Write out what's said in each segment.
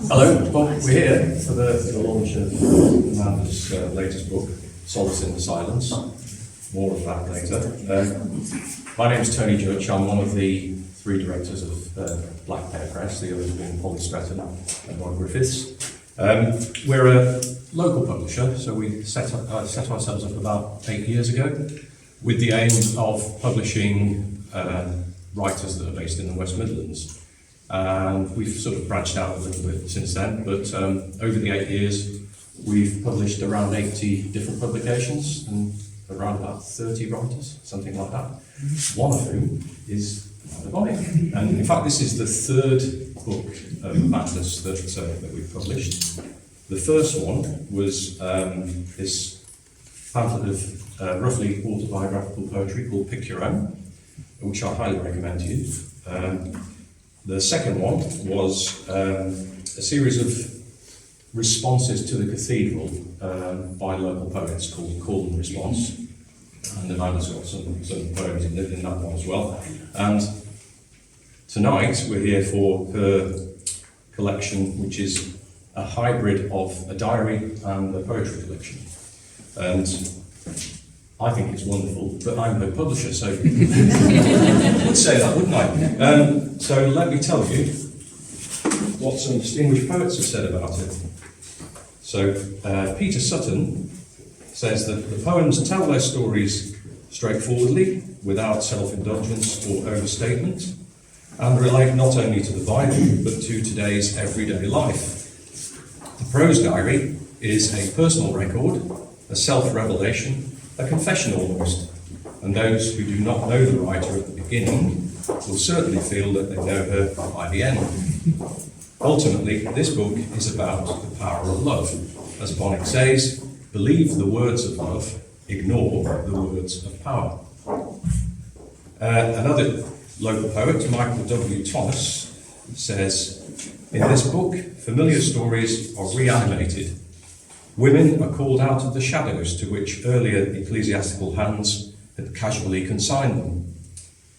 Hello, well, we're here for the launch of Amanda's latest book, Solace in the Silence. More of that later. My name is Tony Judge. I'm one of the three directors of Black Pear Press, the others being Polly Stretton and Rod Griffiths. We're a local publisher, so we set ourselves up about 8 years ago with the aim of publishing writers that are based in the West Midlands. And we've sort of branched out a little bit since then, but over the 8 years we've published around 80 different publications and around about 30 writers, something like that. One of whom is Amanda Bonnick. And in fact this is the third book of Amanda's that we've published. The first one was this pamphlet of roughly autobiographical poetry called Pick Your Own, which I highly recommend to you. The second one was a series of responses to the cathedral by local poets called Call and Response. And Amanda's got some poems in that one as well. And tonight we're here for her collection, which is a hybrid of a diary and a poetry collection. And I think it's wonderful, but I'm her publisher, so I would say that, wouldn't I? So let me tell you what some distinguished poets have said about it. So Peter Sutton says that the poems tell their stories straightforwardly, without self-indulgence or overstatement, and relate not only to the Bible, but to today's everyday life. The prose diary is a personal record, a self-revelation, a confession almost, and those who do not know the writer at the beginning will certainly feel that they know her by the end. Ultimately, this book is about the power of love. As Bonnick says, believe the words of love, ignore the words of power. Another local poet, Michael W. Thomas, says, in this book, familiar stories are reanimated. Women are called out of the shadows to which earlier ecclesiastical hands had casually consigned them.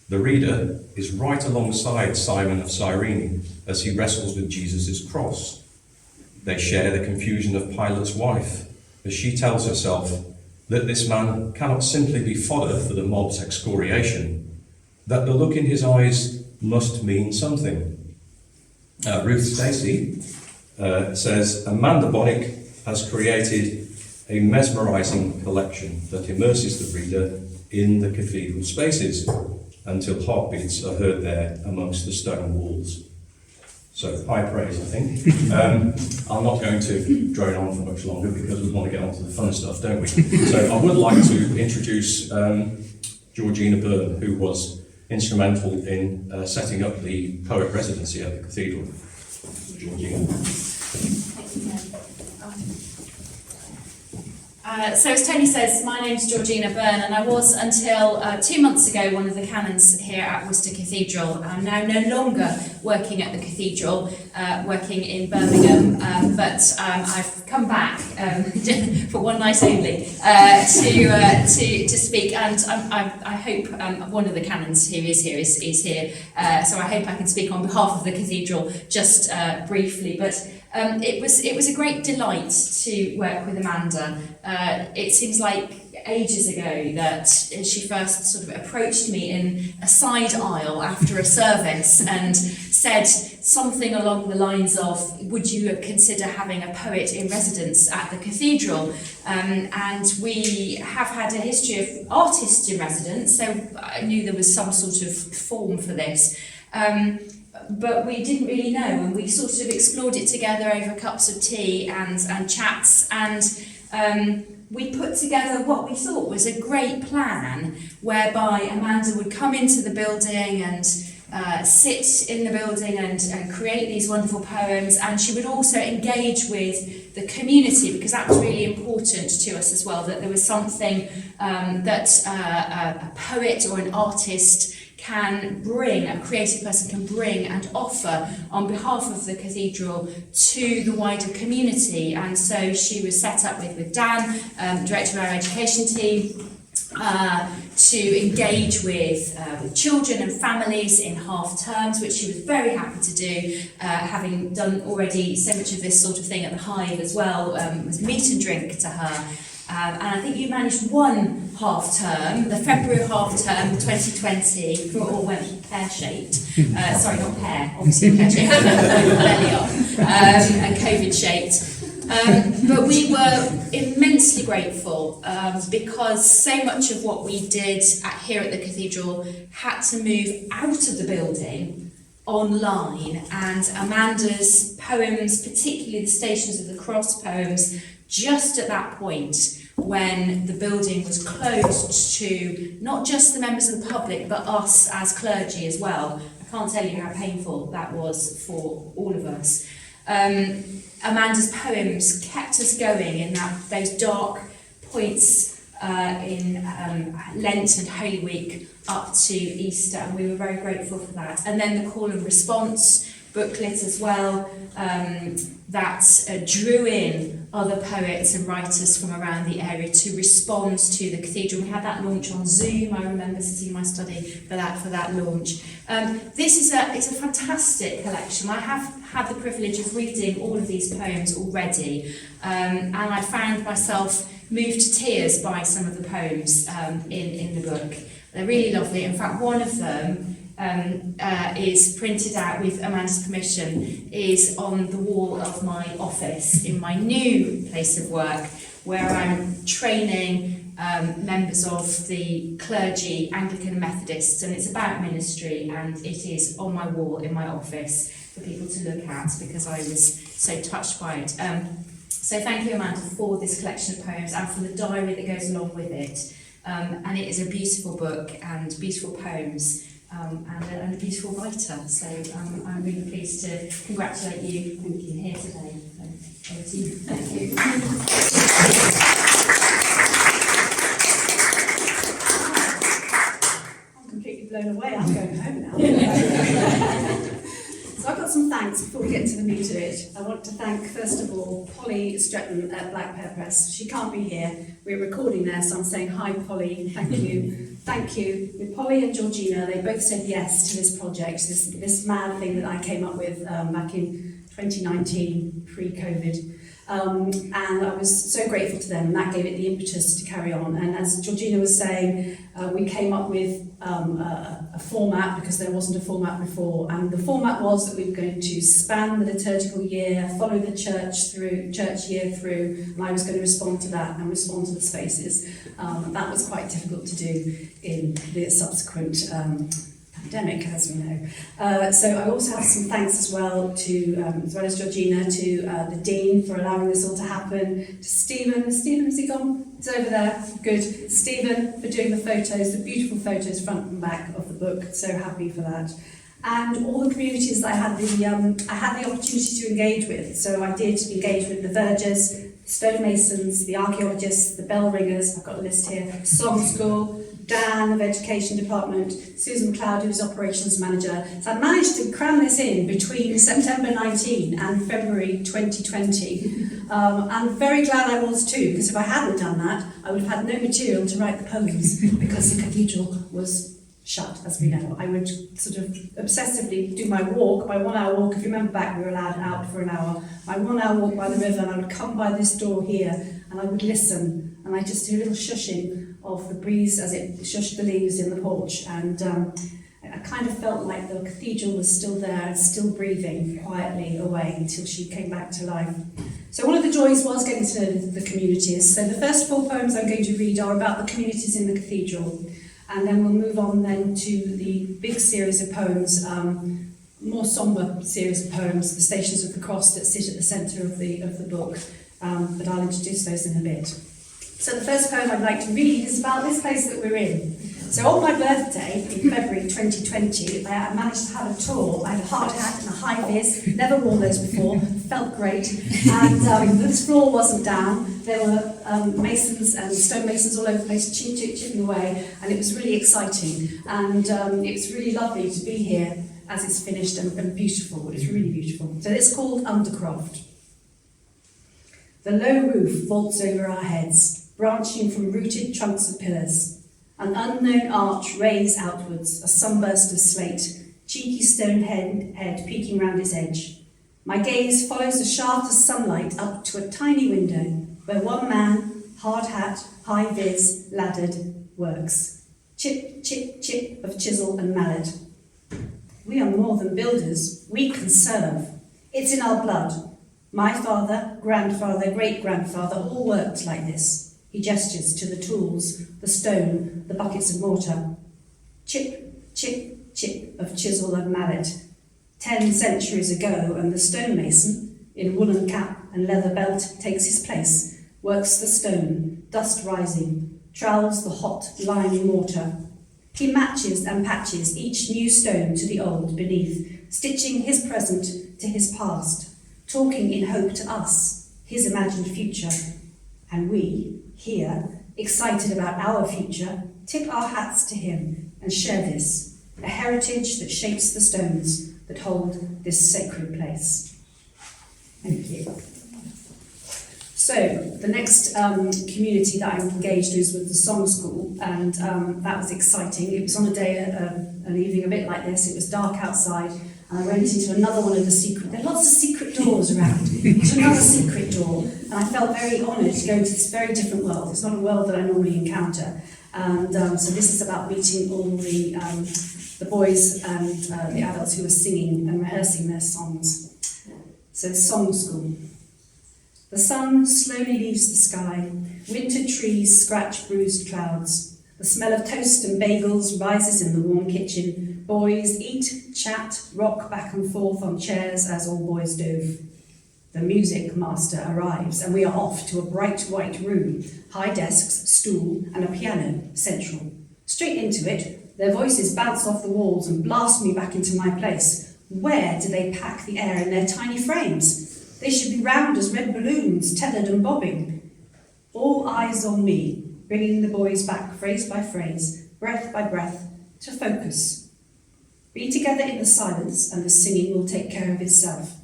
The reader is right alongside Simon of Cyrene as he wrestles with Jesus' cross. They share the confusion of Pilate's wife as she tells herself that this man cannot simply be fodder for the mob's excoriation, that the look in his eyes must mean something. Ruth Stacey says, Amanda Bonnick has created a mesmerising collection that immerses the reader in the cathedral spaces until heartbeats are heard there amongst the stone walls. So, high praise, I think. I'm not going to drone on for much longer because we want to get on to the fun stuff, don't we? So, I would like to introduce Georgina Byrne, who was instrumental in setting up the poet residency at the cathedral. Georgina. So as Tony says, my name's Georgina Byrne, and I was until 2 months ago one of the canons here at Worcester Cathedral. I'm now no longer working at the cathedral, working in Birmingham, but I've come back for one night only to speak, and I hope one of the canons who is here is here, so I hope I can speak on behalf of the cathedral just briefly. But it was a great delight to work with Amanda. It seems like ages ago that she first sort of approached me in a side aisle after a service and said something along the lines of, would you consider having a poet in residence at the cathedral? And we have had a history of artists in residence, so I knew there was some sort of form for this. But we didn't really know, and we sort of explored it together over cups of tea and chats, and we put together what we thought was a great plan whereby Amanda would come into the building and sit in the building and create these wonderful poems, and she would also engage with the community, because that was really important to us as well, that there was something that a poet or an artist can bring, a creative person can bring and offer on behalf of the cathedral to the wider community. And so she was set up with Dan, director of our education team, to engage with children and families in half terms, which she was very happy to do, having done already so much of this sort of thing at the Hive as well. Was meat and drink to her. And I think you managed one half term, the February half term 2020, it all went pear-shaped. Sorry, not pear, obviously pear-shaped, belly up, and COVID-shaped. But we were immensely grateful because so much of what we did here at the cathedral had to move out of the building online, and Amanda's poems, particularly the Stations of the Cross poems, just at that point when the building was closed to not just the members of the public but us as clergy as well. I can't tell you how painful that was for all of us. Amanda's poems kept us going in those dark points in Lent and Holy Week up to Easter, and we were very grateful for that. And then the call and response booklet as well, that drew in other poets and writers from around the area to respond to the cathedral. We had that launch on Zoom. I remember sitting in my study for that launch. It's a fantastic collection. I have had the privilege of reading all of these poems already, and I found myself moved to tears by some of the poems in the book. They're really lovely. In fact, one of them is printed out with Amanda's permission, is on the wall of my office in my new place of work, where I'm training members of the clergy, Anglican and Methodists, and it's about ministry, and it is on my wall in my office for people to look at because I was so touched by it. So thank you, Amanda, for this collection of poems and for the diary that goes along with it. And it is a beautiful book and beautiful poems. And a beautiful writer, so I'm really pleased to congratulate you. Thank you here today. So, over to you. Thank you. I'm completely blown away. I'm going home now. So I've got some thanks before we get to the meat of it. I want to thank, first of all, Polly Stretton at Black Pear Press. She can't be here. We're recording there, so I'm saying hi, Polly. Thank you. Thank you. With Polly and Georgina, they both said yes to this project, this mad thing that I came up with back in 2019, pre-COVID. And I was so grateful to them, and that gave it the impetus to carry on. And as Georgina was saying, we came up with a format because there wasn't a format before, and the format was that we were going to span the liturgical year, follow the church year through, and I was going to respond to that and respond to the spaces. That was quite difficult to do in the subsequent pandemic, as we know. So I also have some thanks as well as Georgina, to the Dean for allowing this all to happen, to Stephen, has he gone? He's over there, good. Stephen for doing the photos, the beautiful photos front and back of the book, so happy for that. And all the communities that I had the opportunity to engage with. So I did engage with the villagers, stonemasons, the archaeologists, the bell ringers, I've got a list here, Song School, Dan of Education Department, Susan McLeod, who's Operations Manager. So I managed to cram this in between September 19 and February 2020. I'm very glad I was too, because if I hadn't done that, I would have had no material to write the poems, because the cathedral was shut, as we know. I would sort of obsessively do my 1 hour walk. If you remember back, we were allowed out for an hour. My 1 hour walk by the river, and I would come by this door here, and I would listen, and I just do a little shushing of the breeze as it shushed the leaves in the porch, and I kind of felt like the cathedral was still there and still breathing quietly away until she came back to life. So one of the joys was getting to know the communities. So the first 4 poems I'm going to read are about the communities in the cathedral, and then we'll move on then to the big series of poems, more sombre series of poems, the Stations of the Cross, that sit at the centre of the book, but I'll introduce those in a bit. So the first poem I'd like to read is about this place that we're in. So on my birthday in February 2020, I managed to have a tour. I had a hard hat and a high vis, never worn those before, felt great. And this floor wasn't down. There were masons and stonemasons all over the place, chipping away, and it was really exciting. And it was really lovely to be here as it's finished and beautiful. It's really beautiful. So it's called Undercroft. The low roof vaults over our heads, branching from rooted trunks of pillars. An unknown arch rays outwards, a sunburst of slate, cheeky stone head peeking round its edge. My gaze follows a shaft of sunlight up to a tiny window where one man, hard hat, high vis, laddered, works. Chip, chip, chip of chisel and mallet. We are more than builders, we can serve. It's in our blood. My father, grandfather, great-grandfather all worked like this. He gestures to the tools, the stone, the buckets of mortar. Chip, chip, chip of chisel and mallet. 10 centuries ago, and the stonemason, in woolen cap and leather belt, takes his place, works the stone, dust rising, trowels the hot lime mortar. He matches and patches each new stone to the old beneath, stitching his present to his past, talking in hope to us, his imagined future. And we, here, excited about our future, tip our hats to him and share this, a heritage that shapes the stones that hold this sacred place. Thank you. So, the next community that I'm engaged with was the song school, and that was exciting. It was on a day, an evening a bit like this. It was dark outside, and I went into another one of the there are lots of secret doors around. There's another secret door, and I felt very honoured to go into this very different world. It's not a world that I normally encounter. And so this is about meeting all the boys and the adults who are singing and rehearsing their songs. So, song school. The sun slowly leaves the sky. Winter trees scratch bruised clouds. The smell of toast and bagels rises in the warm kitchen. Boys eat, chat, rock back and forth on chairs as all boys do. The music master arrives and we are off to a bright white room. High desks, stool and a piano central. Straight into it, their voices bounce off the walls and blast me back into my place. Where do they pack the air in their tiny frames? They should be round as red balloons, tethered and bobbing. All eyes on me, bringing the boys back phrase by phrase, breath by breath, to focus. Be together in the silence and the singing will take care of itself.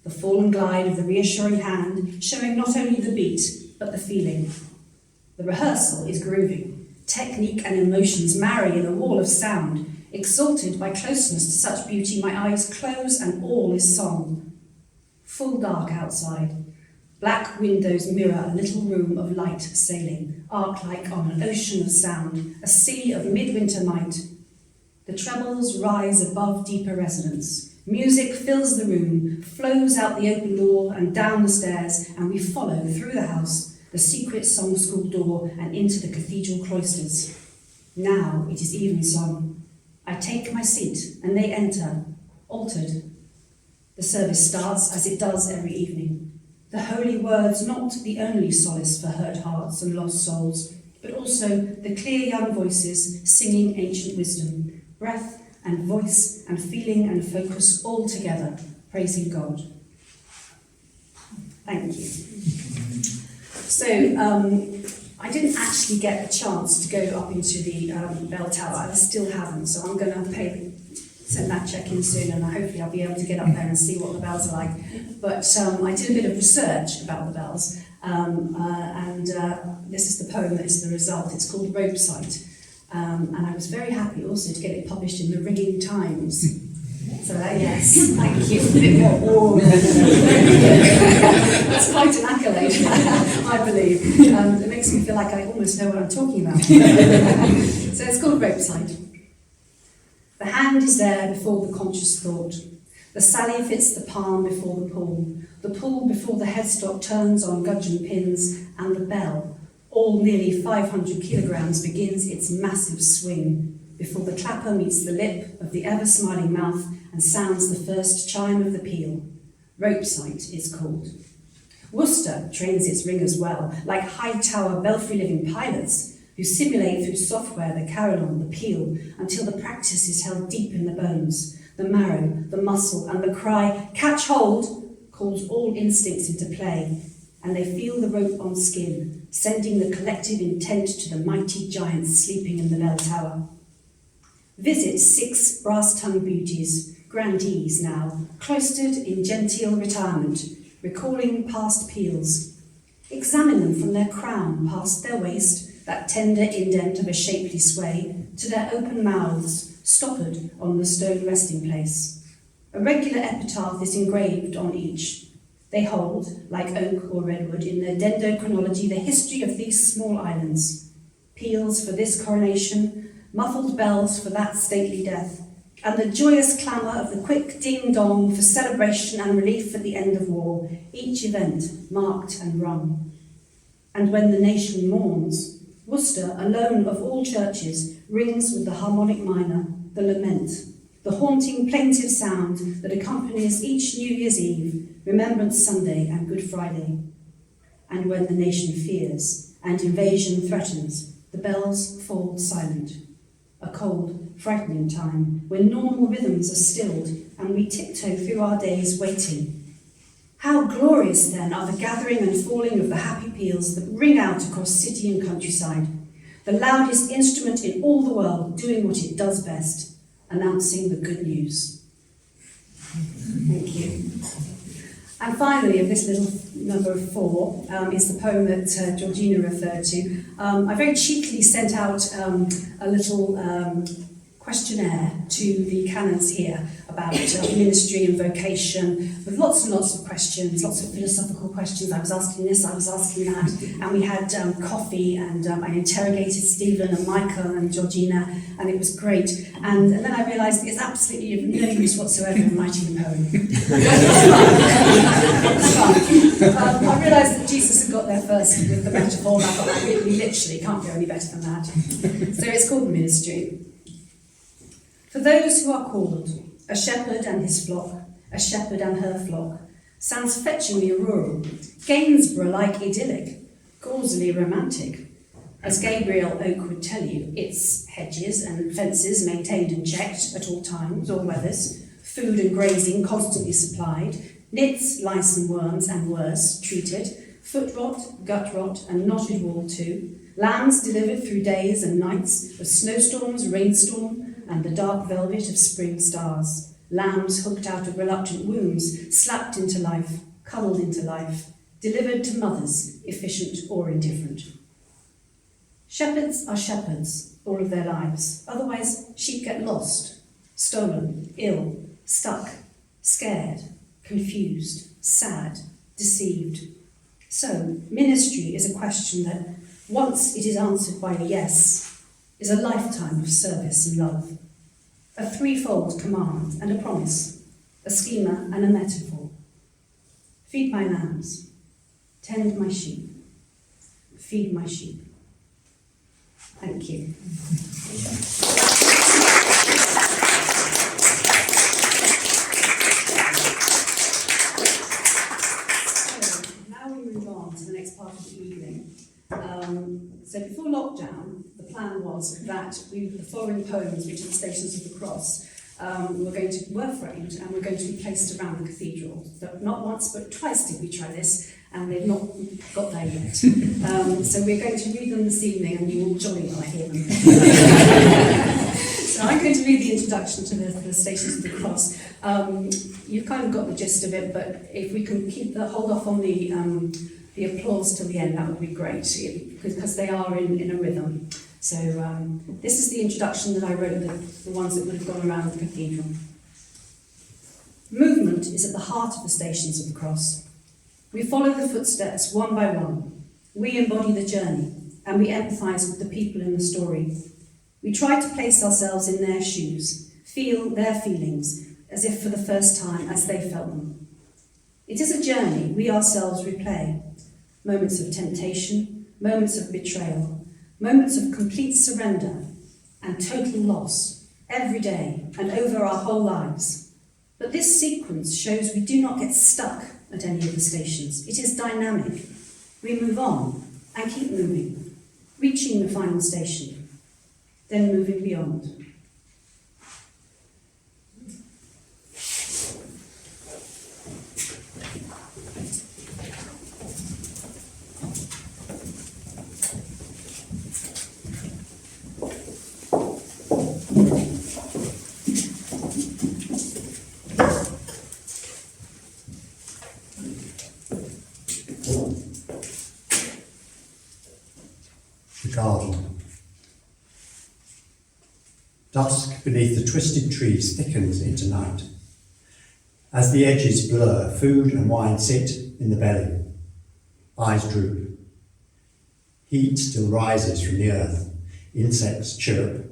The fall and glide of the reassuring hand, showing not only the beat, but the feeling. The rehearsal is grooving. Technique and emotions marry in a wall of sound. Exalted by closeness to such beauty, my eyes close and all is song. Full dark outside. Black windows mirror a little room of light sailing, arc-like on an ocean of sound, a sea of midwinter night. The trebles rise above deeper resonance. Music fills the room, flows out the open door and down the stairs, and we follow through the house, the secret song school door and into the cathedral cloisters. Now it is evensong. I take my seat and they enter, altered. The service starts as it does every evening. The holy words not the only solace for hurt hearts and lost souls, but also the clear young voices singing ancient wisdom, breath and voice and feeling and focus all together, praising God. Thank you. So, I didn't actually get a chance to go up into the bell tower. I still haven't, so I'm going to send that check in soon, and hopefully I'll be able to get up there and see what the bells are like. But I did a bit of research about the bells, and this is the poem that is the result. It's called Ropeside, and I was very happy also to get it published in the Ringing Times. So yes, thank you. A bit more. That's quite an accolade, I believe. It makes me feel like I almost know what I'm talking about. So it's called Ropeside. The hand is there before the conscious thought. The sally fits the palm before the pull before the headstock turns on gudgeon pins, and the bell, all nearly 500 kilograms, begins its massive swing before the clapper meets the lip of the ever-smiling mouth and sounds the first chime of the peal. Ropeside it's called. Worcester trains its ringers well, like high-tower belfry-living pilots, who simulate through software the carillon, the peal, until the practice is held deep in the bones. The marrow, the muscle, and the cry, "Catch hold," calls all instincts into play, and they feel the rope on skin, sending the collective intent to the mighty giants sleeping in the bell tower. Visit 6 brass-tongued beauties, grandees now, cloistered in genteel retirement, recalling past peals. Examine them from their crown past their waist, that tender indent of a shapely sway, to their open mouths, stoppered on the stone resting place. A regular epitaph is engraved on each. They hold, like oak or redwood, in their dendrochronology the history of these small islands. Peals for this coronation, muffled bells for that stately death, and the joyous clamour of the quick ding-dong for celebration and relief at the end of war, each event marked and rung. And when the nation mourns, Worcester, alone of all churches, rings with the harmonic minor, the lament, the haunting plaintive sound that accompanies each New Year's Eve, Remembrance Sunday and Good Friday. And when the nation fears and invasion threatens, the bells fall silent. A cold, frightening time when normal rhythms are stilled and we tiptoe through our days waiting. How glorious then are the gathering and falling of the happy peals that ring out across city and countryside, the loudest instrument in all the world doing what it does best, announcing the good news. Thank you. And finally, of this little number 4 is the poem that Georgina referred to. I very cheekily sent out a little questionnaire to the canons here about ministry and vocation, with lots and lots of questions, lots of philosophical questions. I was asking this, I was asking that, and we had coffee, and I interrogated Stephen and Michael and Georgina, and it was great. And then I realised it's absolutely of no use whatsoever in writing a poem. I realised that Jesus had got there first with the metaphor, and I thought, we literally can't go any better than that. So it's called ministry. For those who are called, a shepherd and his flock, a shepherd and her flock, sounds fetchingly rural, Gainsborough-like idyllic, gauzily romantic. As Gabriel Oak would tell you, its hedges and fences maintained and checked at all times, all weathers, food and grazing constantly supplied, nits, lice and worms and worse treated, foot rot, gut rot and knotted wool too, lambs delivered through days and nights of snowstorms, rainstorm, and the dark velvet of spring stars, lambs hooked out of reluctant wombs, slapped into life, cuddled into life, delivered to mothers, efficient or indifferent. Shepherds are shepherds all of their lives, otherwise sheep get lost, stolen, ill, stuck, scared, confused, sad, deceived. So, ministry is a question that, once it is answered by a yes, is a lifetime of service and love. A threefold command and a promise, a schema and a metaphor. Feed my lambs, tend my sheep, feed my sheep. Thank you. So, now we move on to the next part of the evening. So before lockdown, the plan was that the following poems, which are the Stations of the Cross, were framed and were going to be placed around the cathedral. So not once but twice did we try this, and they've not got there yet. So we're going to read them this evening, and you will jolly well hear them. So I'm going to read the introduction to the Stations of the Cross. You've kind of got the gist of it, but if we can hold off on the applause till the end, that would be great, because they are in a rhythm. So this is the introduction that I wrote, the ones that would have gone around the cathedral. Movement is at the heart of the Stations of the Cross. We follow the footsteps one by one. We embody the journey, and we empathise with the people in the story. We try to place ourselves in their shoes, feel their feelings, as if for the first time, as they felt them. It is a journey we ourselves replay. Moments of temptation, moments of betrayal, moments of complete surrender and total loss, every day and over our whole lives. But this sequence shows we do not get stuck at any of the stations. It is dynamic. We move on and keep moving, reaching the final station, then moving beyond. garden. Dusk beneath the twisted trees thickens into night. As the edges blur, food and wine sit in the belly. Eyes droop. Heat still rises from the earth. Insects chirrup.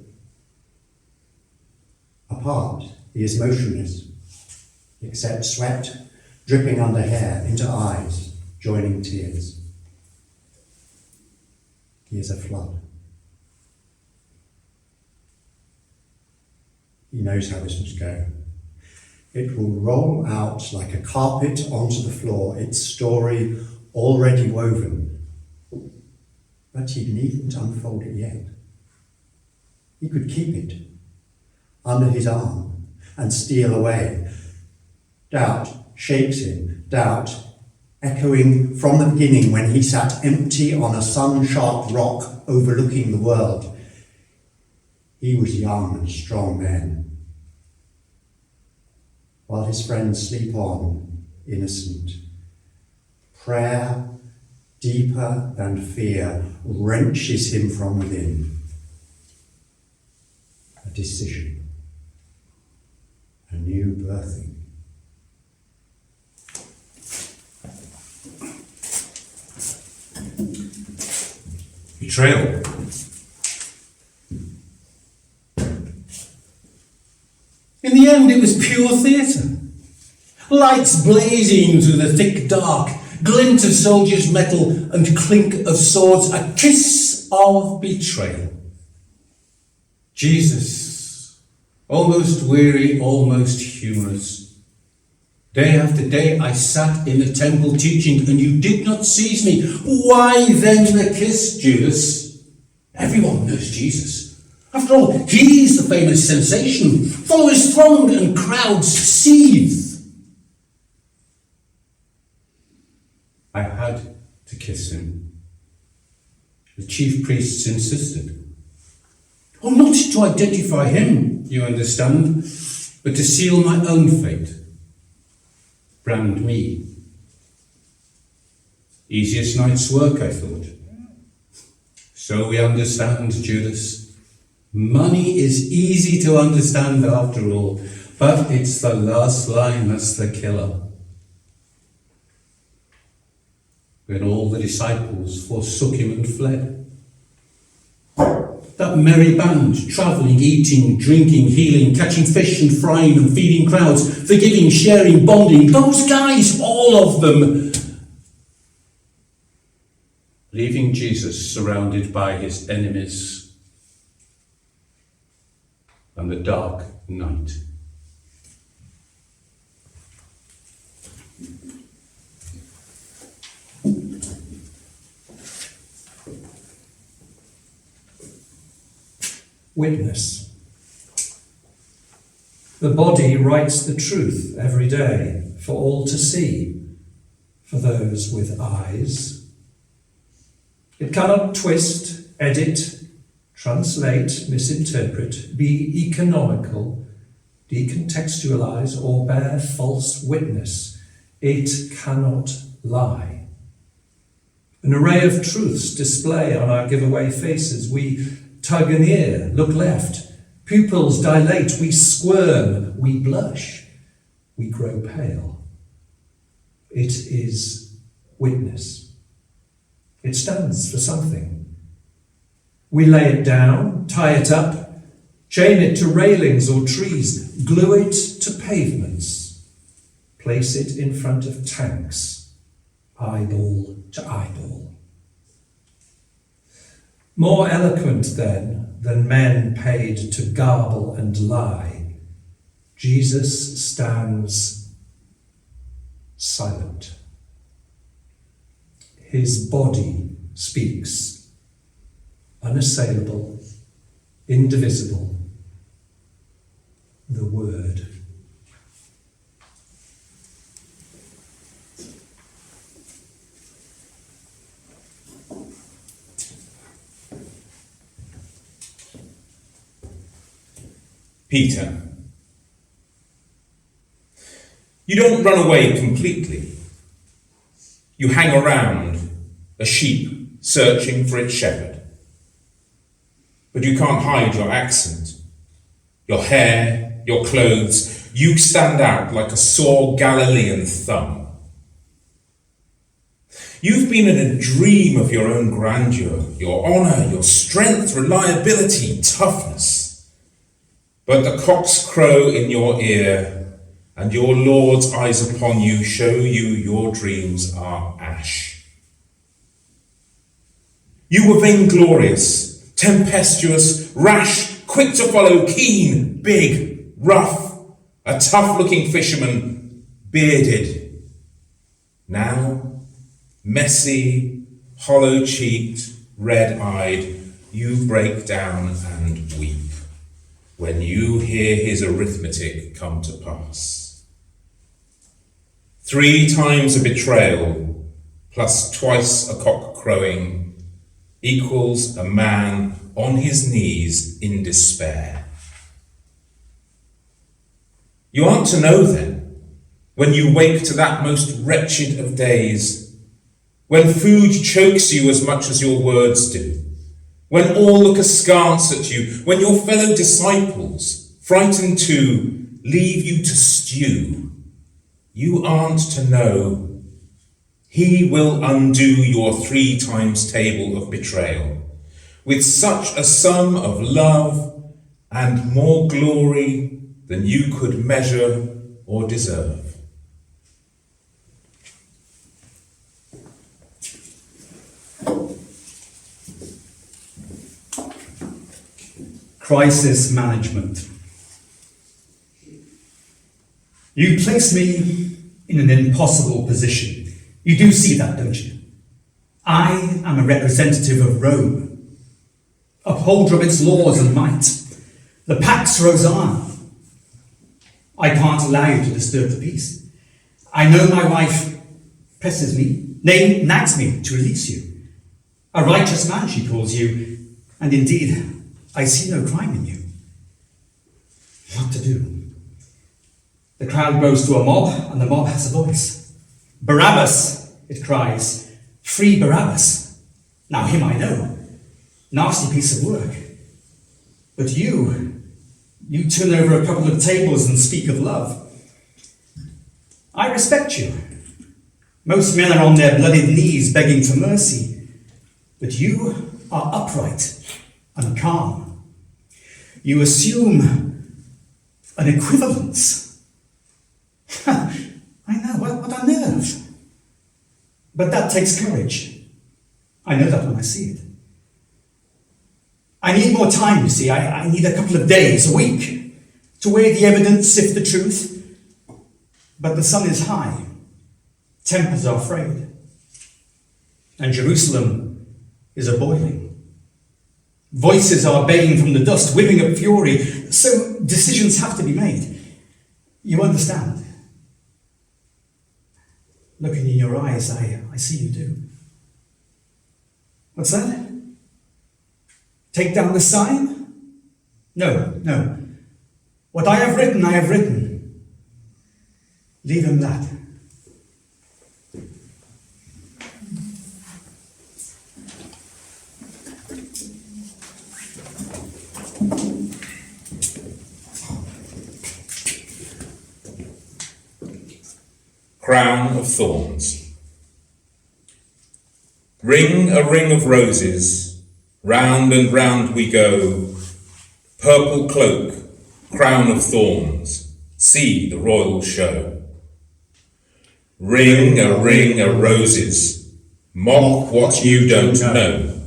Apart, he is motionless, except sweat dripping under hair into eyes, joining tears. He is a flood. He knows how this must go. It will roll out like a carpet onto the floor, its story already woven. But he needn't unfold it yet. He could keep it under his arm and steal away. Doubt shakes him, doubt echoing from the beginning when he sat empty on a sun-sharp rock overlooking the world. He was young and strong then, while his friends sleep on, innocent. Prayer, deeper than fear, wrenches him from within. A decision, a new birthing. Betrayal. In the end, it was pure theatre. Lights blazing through the thick dark, glint of soldiers' metal and clink of swords, a kiss of betrayal. Jesus, almost weary, almost humorous. Day after day I sat in the temple teaching, and you did not seize me. Why then the kiss, Judas? Everyone knows Jesus. After all, he's the famous sensation. Followers throng and crowds seethe. I had to kiss him. The chief priests insisted. Oh, not to identify him, you understand, but to seal my own fate. Brand me. Easiest night's work, I thought. So we understand, Judas. Money is easy to understand after all, but it's the last line that's the killer. When all the disciples forsook him and fled. That merry band, travelling, eating, drinking, healing, catching fish and frying and feeding crowds, forgiving, sharing, bonding, those guys, all of them, leaving Jesus surrounded by his enemies and the dark night. Witness. The body writes the truth every day for all to see, for those with eyes. It cannot twist, edit, translate, misinterpret, be economical, decontextualize, or bear false witness. It cannot lie. An array of truths display on our giveaway faces. We tug an ear, look left, pupils dilate, we squirm, we blush, we grow pale. It is witness. It stands for something. We lay it down, tie it up, chain it to railings or trees, glue it to pavements, place it in front of tanks, eyeball to eyeball. More eloquent, then, than men paid to garble and lie, Jesus stands silent. His body speaks, unassailable, indivisible, the Word. Peter. You don't run away completely. You hang around, a sheep searching for its shepherd. but you can't hide your accent. Your hair, your clothes, you stand out like a sore Galilean thumb. You've been in a dream of your own grandeur, your honour, your strength, reliability, toughness. But the cocks crow in your ear, and your Lord's eyes upon you show you your dreams are ash. You were vainglorious, tempestuous, rash, quick to follow, keen, big, rough, a tough-looking fisherman, bearded. Now, messy, hollow-cheeked, red-eyed, you break down and weep when you hear his arithmetic come to pass. 3 times a betrayal, plus twice a cock crowing, equals a man on his knees in despair. You aren't to know then, when you wake to that most wretched of days, when food chokes you as much as your words do, when all look askance at you, when your fellow disciples, frightened too, leave you to stew, you aren't to know he will undo your 3 times table of betrayal, with such a sum of love and more glory than you could measure or deserve. Crisis management. You place me in an impossible position. You do see that, don't you? I am a representative of Rome, upholder of its laws and might, the Pax Rosana. I can't allow you to disturb the peace. I know my wife presses me, nay, nags me to release you. A righteous man, she calls you, and indeed, I see no crime in you. What to do? The crowd goes to a mob, and the mob has a voice. Barabbas, it cries. Free Barabbas. Now him I know. Nasty piece of work. But you turn over a couple of tables and speak of love. I respect you. Most men are on their bloodied knees begging for mercy. But you are upright and calm. You assume an equivalence. I know, what a nerve. But that takes courage. I know that when I see it. I need more time, you see. I need a couple of days, a week, to weigh the evidence, sift the truth. But the sun is high. Tempers are frayed. And Jerusalem is a-boiling. Voices are baying from the dust, whipping up fury. So decisions have to be made. You understand? Looking in your eyes, I see you do. What's that? Take down the sign? No. What I have written, I have written. Leave him that. Crown of thorns. Ring a ring of roses, round and round we go. Purple cloak, crown of thorns, see the royal show. Ring a roses, mock what you don't know.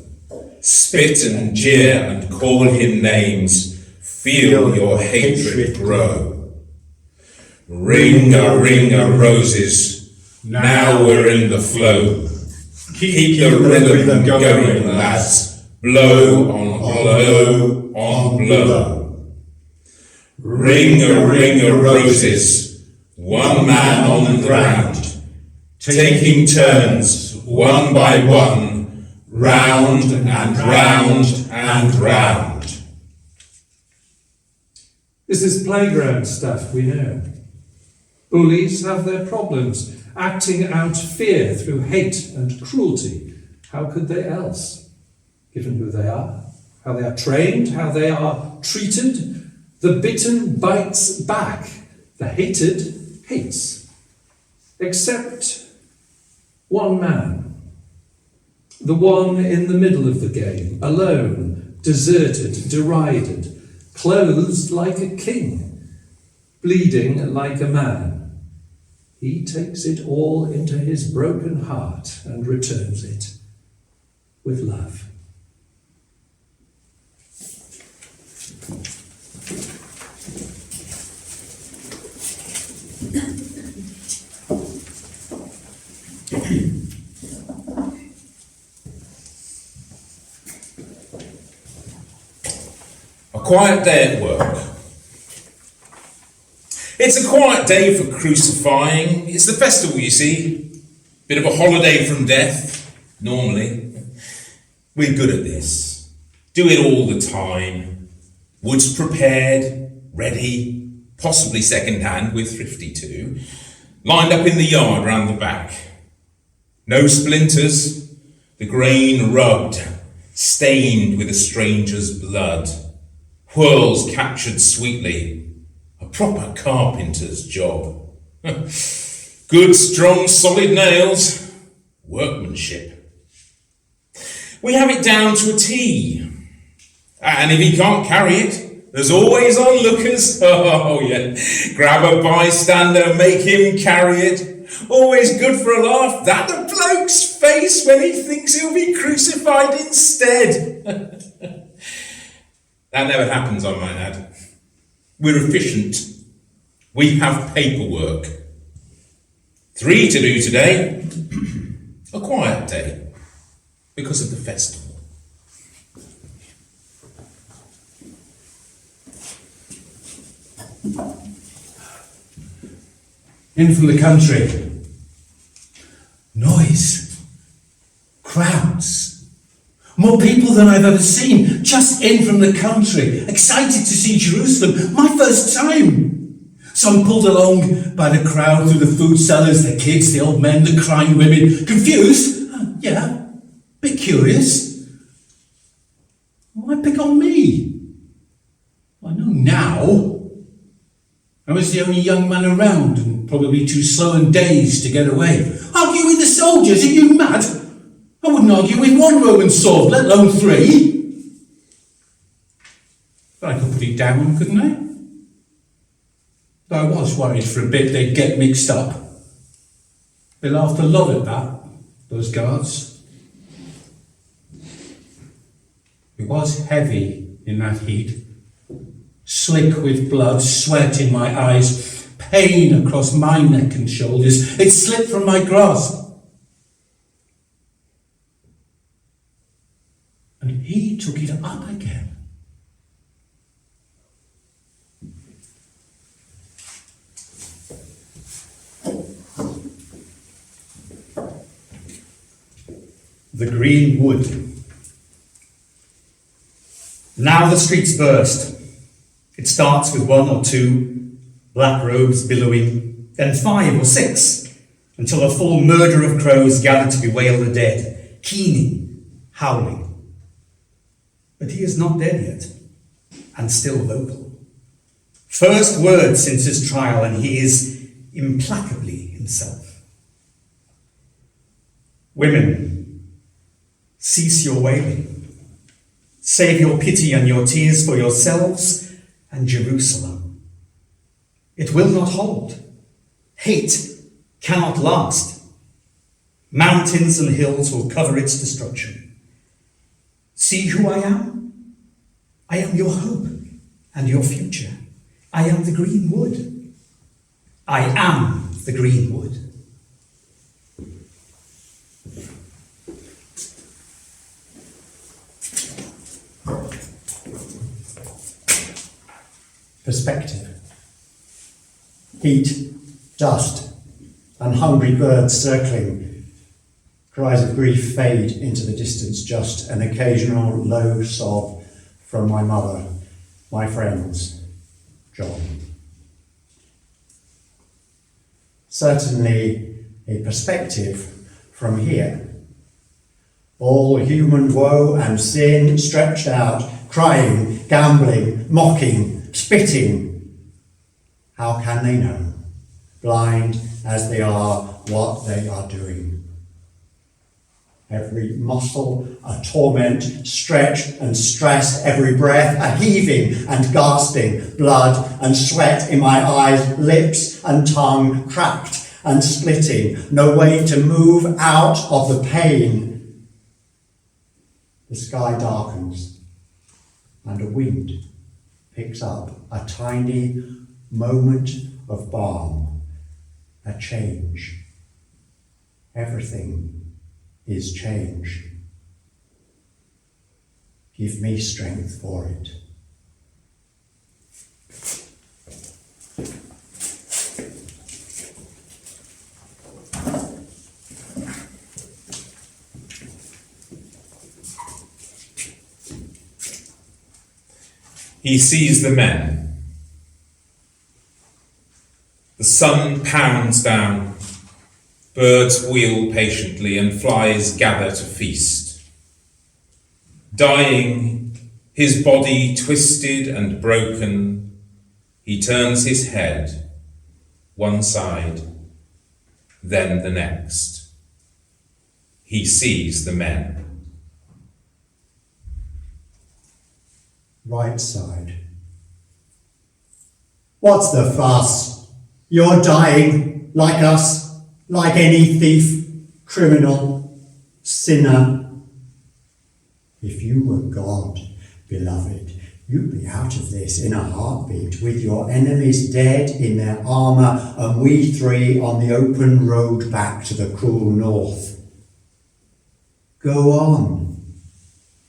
Spit and jeer and call him names, feel your hatred grow. Ring a roses, now we're in the flow. Keep the rhythm going, lads, blow on blow on blow. Ring a roses, one man on the ground, taking turns, one by one, round and round and round. This is playground stuff, we know. Bullies have their problems, acting out fear through hate and cruelty. How could they else, given who they are? how they are trained, how they are treated. The bitten bites back, the hated hates. Except one man, the one in the middle of the game, alone, deserted, derided, clothed like a king, bleeding like a man. He takes it all into his broken heart and returns it with love. A quiet day at work. It's a quiet day for crucifying. It's the festival, you see. Bit of a holiday from death, normally. We're good at this. Do it all the time. Woods prepared, ready, possibly second-hand with thrifty too. Lined up in the yard round the back. No splinters, the grain rubbed, stained with a stranger's blood. Whirls captured sweetly, a proper carpenter's job. Good, strong, solid nails, workmanship. We have it down to a T. And if he can't carry it, there's always onlookers. Oh yeah, grab a bystander, make him carry it. Always good for a laugh, that the bloke's face when he thinks he'll be crucified instead. That never happens, I might add. We're efficient. We have paperwork. 3 to do today. A quiet day, because of the festival. In from the country. Noise. Crowds. More people than I've ever seen. Just in from the country. Excited to see Jerusalem. My first time. So I'm pulled along by the crowd through the food sellers, the kids, the old men, the crying women. Confused? Yeah. Bit curious. Why pick on me? I know now. I was the only young man around and probably too slow and dazed to get away. Argue with the soldiers? Are you mad? I wouldn't argue with one Roman sword, let alone 3. But I could put it down, couldn't I? Though I was worried for a bit they'd get mixed up. They laughed a lot at that, those guards. It was heavy in that heat. Slick with blood, sweat in my eyes, pain across my neck and shoulders. It slipped from my grasp. And he took it up again. The green wood. Now the streets burst. It starts with 1 or 2, black robes billowing, then 5 or 6, until a full murder of crows gather to bewail the dead, keening, howling. But he is not dead yet, and still vocal. First word since his trial, and he is implacably himself. Women, cease your wailing. Save your pity and your tears for yourselves and Jerusalem. It will not hold. Hate cannot last. Mountains and hills will cover its destruction. See who I am? I am your hope and your future. I am the green wood. I am the green wood. Perspective. Heat, dust, and hungry birds circling. Cries of grief fade into the distance, just an occasional low sob from my mother, my friends, John. Certainly a perspective from here. All human woe and sin stretched out, crying, gambling, mocking, spitting. How can they know, blind as they are, what they are doing? Every muscle a torment, stretched and stressed, every breath a heaving and gasping, blood and sweat in my eyes, lips and tongue cracked and splitting, no way to move out of the pain. The sky darkens and a wind picks up a tiny moment of balm, a change. Everything is change. Give me strength for it. He sees the men. The sun pounds down. Birds wheel patiently and flies gather to feast. Dying, his body twisted and broken, he turns his head, one side, then the next. He sees the men. Right side. What's the fuss? You're dying, like us. Like any thief, criminal, sinner. If you were God, beloved, you'd be out of this in a heartbeat, with your enemies dead in their armour and we three on the open road back to the cruel north. Go on,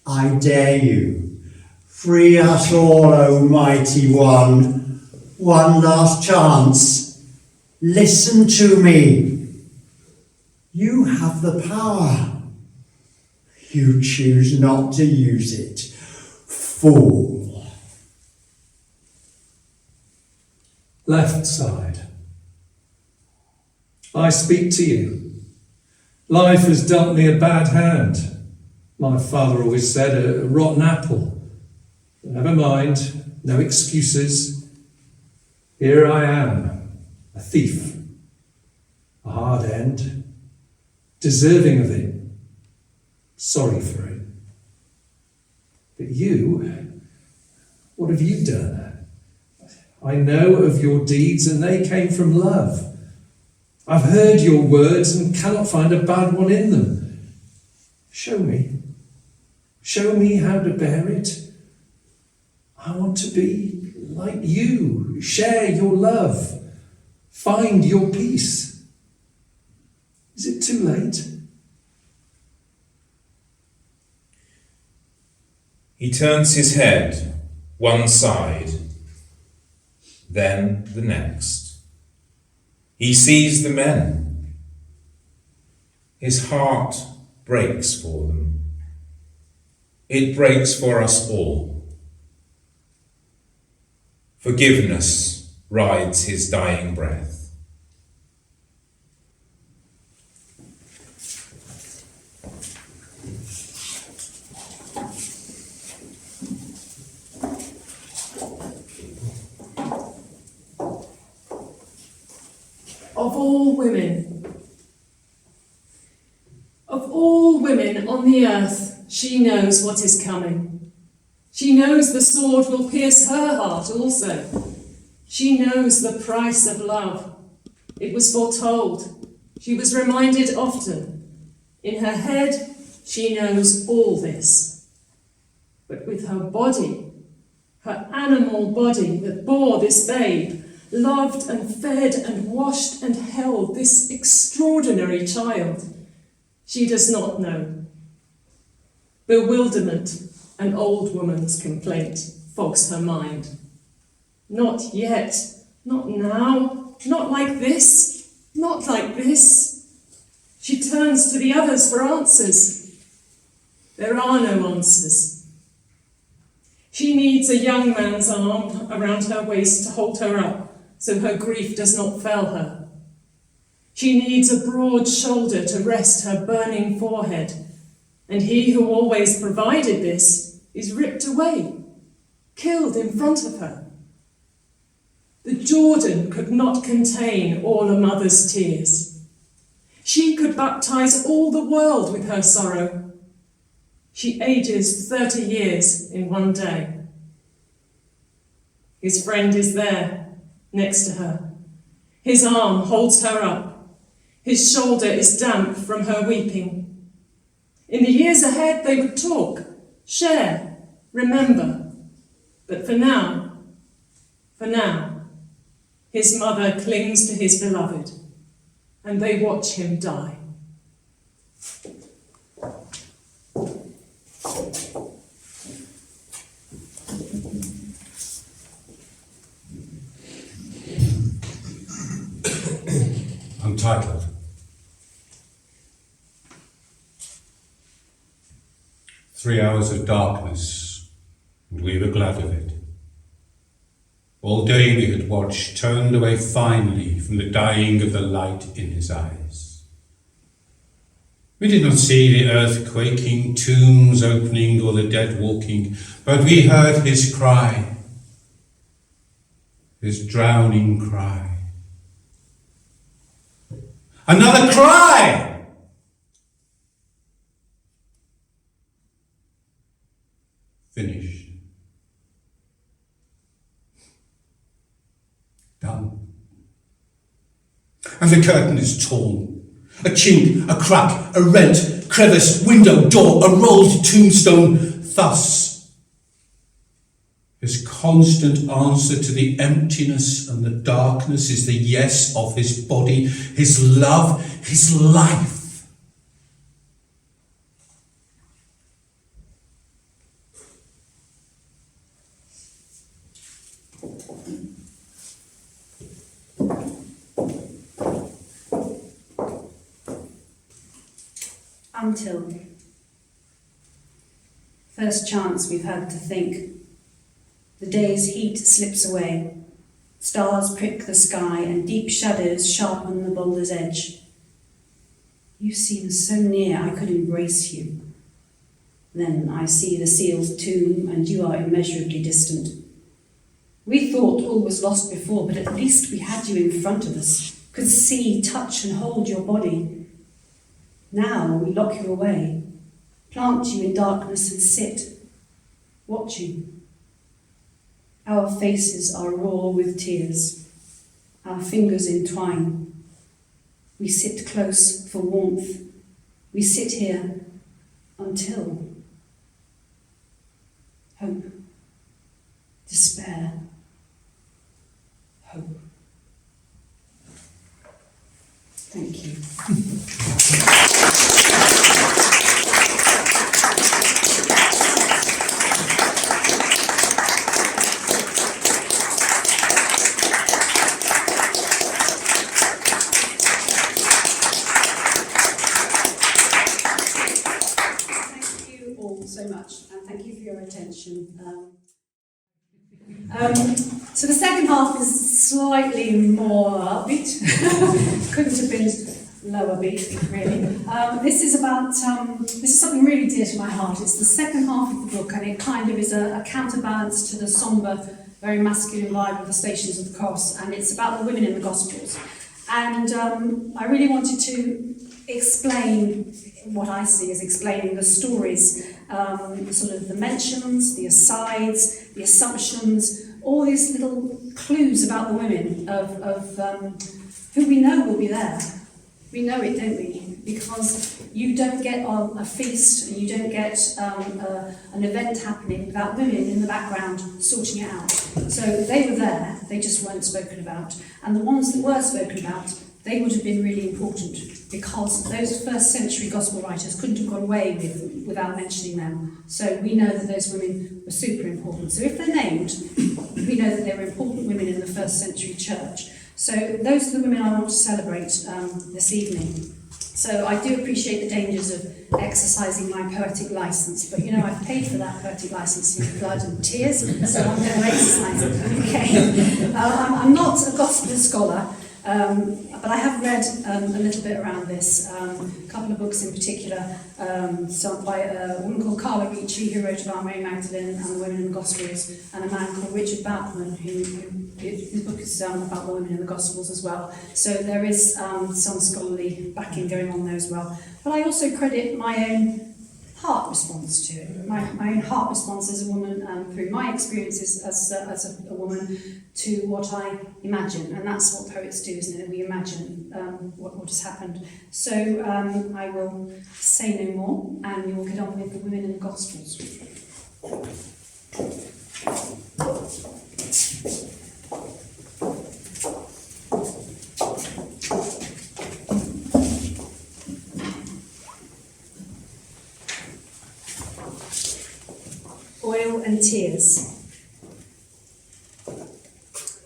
I dare you. Free us all, O mighty one. One last chance. Listen to me. You have the power. You choose not to use it. Fool. Left side. I speak to you. Life has dealt me a bad hand. My father always said a rotten apple. Never mind, no excuses. Here I am, a thief. A hard end. Deserving of it, sorry for it. But you, what have you done? I know of your deeds and they came from love. I've heard your words and cannot find a bad one in them. Show me how to bear it. I want to be like you, share your love, find your peace. Is it too late? He turns his head, one side, then the next. He sees the men. His heart breaks for them. It breaks for us all. Forgiveness rides his dying breath. Of all women on the earth, she knows what is coming. She knows the sword will pierce her heart also. She knows the price of love. It was foretold. She was reminded often. In her head, she knows all this. But with her body, her animal body that bore this babe, loved and fed and washed and held this extraordinary child, she does not know. Bewilderment, an old woman's complaint, fogs her mind. Not yet, not now, not like this, not like this. She turns to the others for answers. There are no answers. She needs a young man's arm around her waist to hold her up so her grief does not fail her. She needs a broad shoulder to rest her burning forehead. And he who always provided this is ripped away, killed in front of her. The Jordan could not contain all a mother's tears. She could baptize all the world with her sorrow. She ages 30 years in one day. His friend is there, next to her. His arm holds her up. His shoulder is damp from her weeping. In the years ahead they would talk, share, remember. But for now, his mother clings to his beloved, and they watch him die. Untitled. "3 hours of darkness, and we were glad of it. All day we had watched, turned away finally from the dying of the light in his eyes. We did not see the earth quaking, tombs opening, or the dead walking, but we heard his cry, his drowning cry. Another cry! Finished. Done. And the curtain is torn. A chink, a crack, a rent, crevice, window, door, a rolled tombstone. Thus, his constant answer to the emptiness and the darkness is the yes of his body, his love, his life. Until. First chance we've had to think. The day's heat slips away. Stars prick the sky and deep shadows sharpen the boulder's edge. You seem so near I could embrace you. Then I see the sealed tomb and you are immeasurably distant. We thought all was lost before, but at least we had you in front of us, could see, touch and hold your body. Now we lock you away, plant you in darkness and sit, watching. Our faces are raw with tears, our fingers entwine. We sit close for warmth. We sit here until hope, despair, hope. Thank you. So much, and thank you for your attention. So the second half is slightly more upbeat. Couldn't have been lower beat, really. This is something really dear to my heart. It's the second half of the book, and it kind of is a counterbalance to the sombre, very masculine vibe of the Stations of the Cross, and it's about the women in the Gospels. And I really wanted to explain what I see as explaining the stories, sort of the mentions, the asides, the assumptions, all these little clues about the women of who we know will be there. We know it, don't we? Because you don't get a feast and you don't get an event happening without women in the background sorting it out. So they were there, they just weren't spoken about. And the ones that were spoken about, they would have been really important because those first century gospel writers couldn't have got away without mentioning them. So we know that those women were super important. So if they're named, we know that they were important women in the first century church. So those are the women I want to celebrate this evening. So I do appreciate the dangers of exercising my poetic license, but you know, I've paid for that poetic license in blood and tears, so I'm going to exercise it. Okay. I'm not a gospel scholar, But I have read a little bit around this, a couple of books in particular, some by a woman called Carla Ricci, who wrote about Mary Magdalene and the women in the Gospels, and a man called Richard Bachman, his book is about the women in the Gospels as well. So there is some scholarly backing going on there as well. But I also credit my own heart response to it, my own heart response as a woman, through my experiences as a woman, to what I imagine. And that's what poets do, isn't it? We imagine what has happened. So I will say no more, and we will get on with the women in the Gospels. Oil and tears.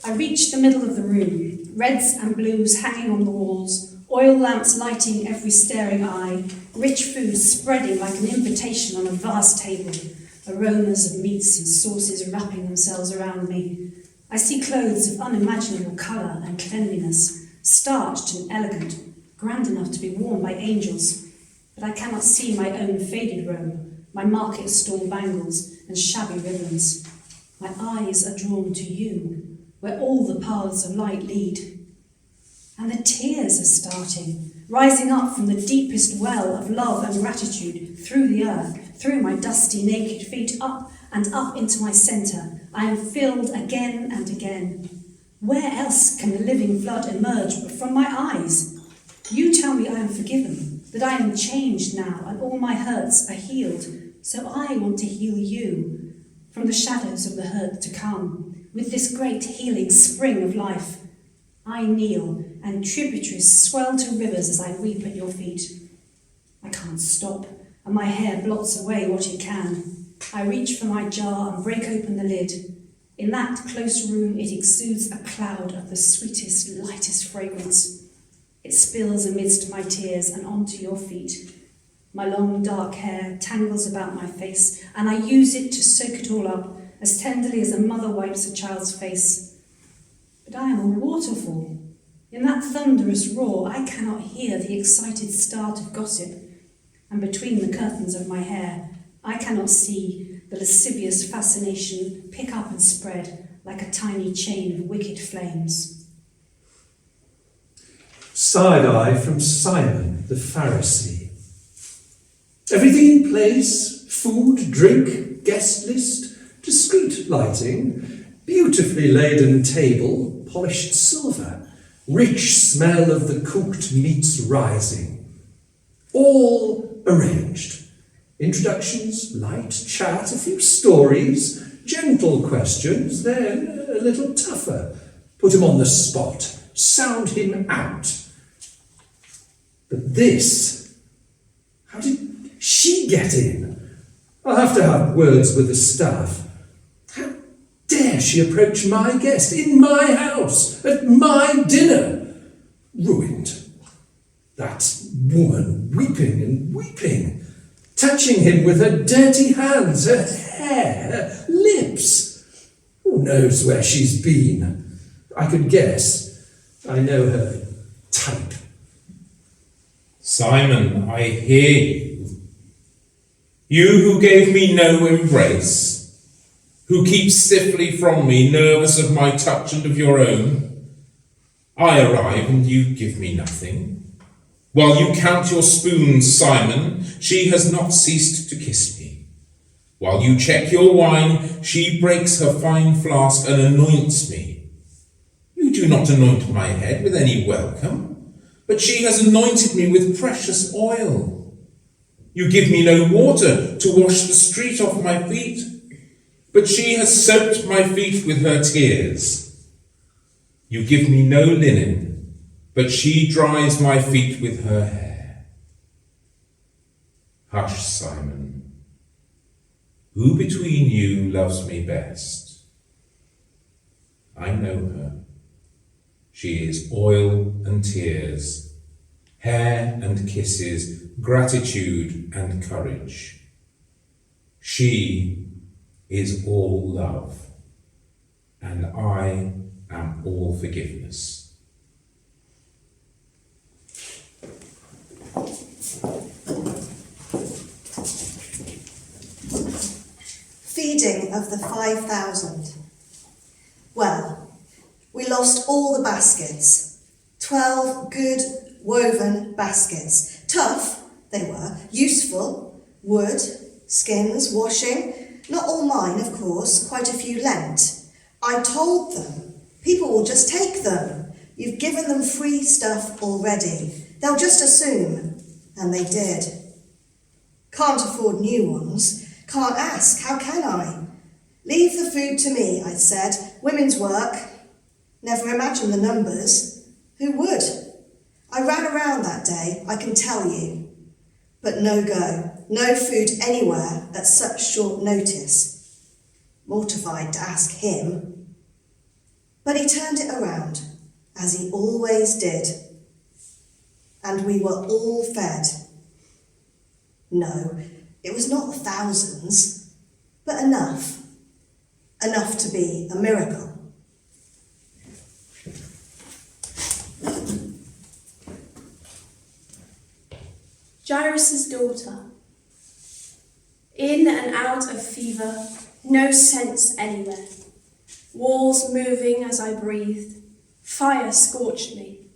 I reached the middle of the room, reds and blues hanging on the walls, oil lamps lighting every staring eye, rich food spreading like an invitation on a vast table, aromas of meats and sauces wrapping themselves around me. I see clothes of unimaginable colour and cleanliness, starched and elegant, grand enough to be worn by angels, but I cannot see my own faded robe, my market stall bangles and shabby ribbons. My eyes are drawn to you, where all the paths of light lead. And the tears are starting, rising up from the deepest well of love and gratitude through the earth, through my dusty naked feet, up and up into my centre. I am filled again and again. Where else can the living flood emerge but from my eyes? You tell me I am forgiven, that I am changed now and all my hurts are healed. So I want to heal you from the shadows of the hurt to come. With this great healing spring of life, I kneel and tributaries swell to rivers as I weep at your feet. I can't stop, and my hair blots away what it can. I reach for my jar and break open the lid. In that close room it exudes a cloud of the sweetest, lightest fragrance. It spills amidst my tears and onto your feet. My long dark hair tangles about my face, and I use it to soak it all up, as tenderly as a mother wipes a child's face. But I am a waterfall. In that thunderous roar, I cannot hear the excited start of gossip, and between the curtains of my hair, I cannot see the lascivious fascination pick up and spread like a tiny chain of wicked flames. Side-eye from Simon the Pharisee. Everything in place, food, drink, guest list, discreet lighting, beautifully laden table, polished silver, rich smell of the cooked meats rising. All arranged. Introductions, light chat, a few stories, gentle questions, then a little tougher. Put him on the spot, sound him out. But this, how did she get in? I'll have to have words with the staff. How dare she approach my guest in my house, at my dinner? Ruined. That woman weeping and weeping, touching him with her dirty hands, her hair, her lips. Who knows where she's been? I could guess. I know her type. Simon, I hear you. You who gave me no embrace, who keep stiffly from me, nervous of my touch and of your own. I arrive and you give me nothing. While you count your spoons, Simon, she has not ceased to kiss me. While you check your wine, she breaks her fine flask and anoints me. You do not anoint my head with any welcome, but she has anointed me with precious oil. You give me no water to wash the street off my feet, but she has soaked my feet with her tears. You give me no linen, but she dries my feet with her hair. Hush, Simon. Who between you loves me best? I know her. She is oil and tears, hair and kisses, gratitude and courage. She is all love, and I am all forgiveness. feeding of the 5,000. Well, we lost all the baskets. 12 good woven baskets. Tough, they were, useful, wood, skins, washing. Not all mine, of course, quite a few lent. I told them, people will just take them. You've given them free stuff already. They'll just assume. And they did. Can't afford new ones. Can't ask, how can I? Leave the food to me, I said. Women's work. Never imagined the numbers. Who would? I ran around that day, I can tell you. But no go. No food anywhere at such short notice. Mortified to ask him. But he turned it around, as he always did. And we were all fed. No, it was not thousands, but enough. Enough to be a miracle. Jairus' daughter. In and out of fever, no sense anywhere. Walls moving as I breathed, fire scorched me.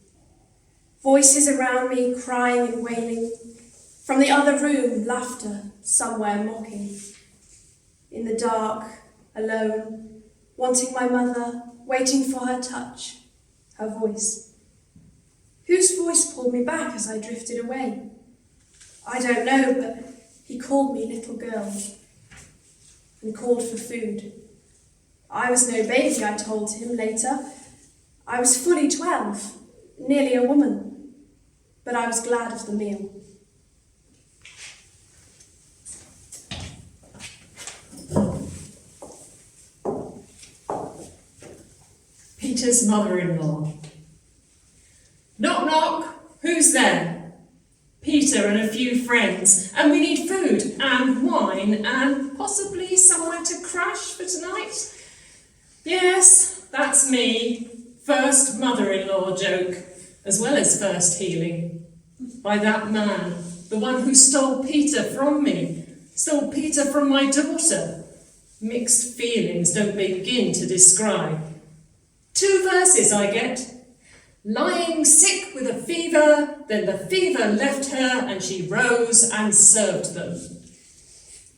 Voices around me crying and wailing. From the other room, laughter, somewhere mocking. In the dark, alone, wanting my mother, waiting for her touch, her voice. Whose voice pulled me back as I drifted away? I don't know, but he called me little girl and called for food. I was no baby, I told him later. I was fully 12, nearly a woman, but I was glad of the meal. Peter's mother-in-law. Knock, knock. Who's there? Peter and a few friends, and we need food and wine and possibly somewhere to crash for tonight. Yes, that's me. First mother-in-law joke, as well as first healing. By that man, the one who stole Peter from me, stole Peter from my daughter. Mixed feelings don't begin to describe. 2 verses I get. Lying sick with a fever, then the fever left her and she rose and served them.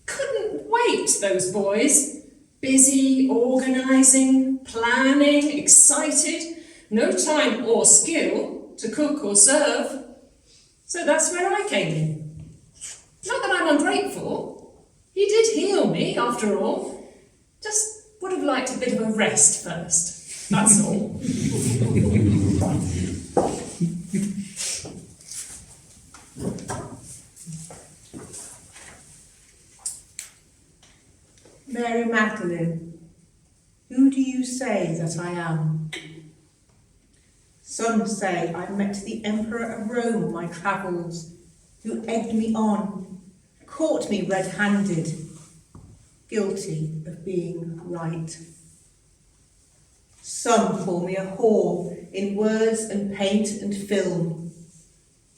Couldn't wait, those boys. Busy, organising, planning, excited. No time or skill to cook or serve. So that's where I came in. Not that I'm ungrateful. He did heal me, after all. Just would have liked a bit of a rest first. That's all. Mary Magdalene, who do you say that I am? Some say I met the Emperor of Rome on my travels, who egged me on, caught me red-handed, guilty of being right. Some call me a whore in words and paint and film.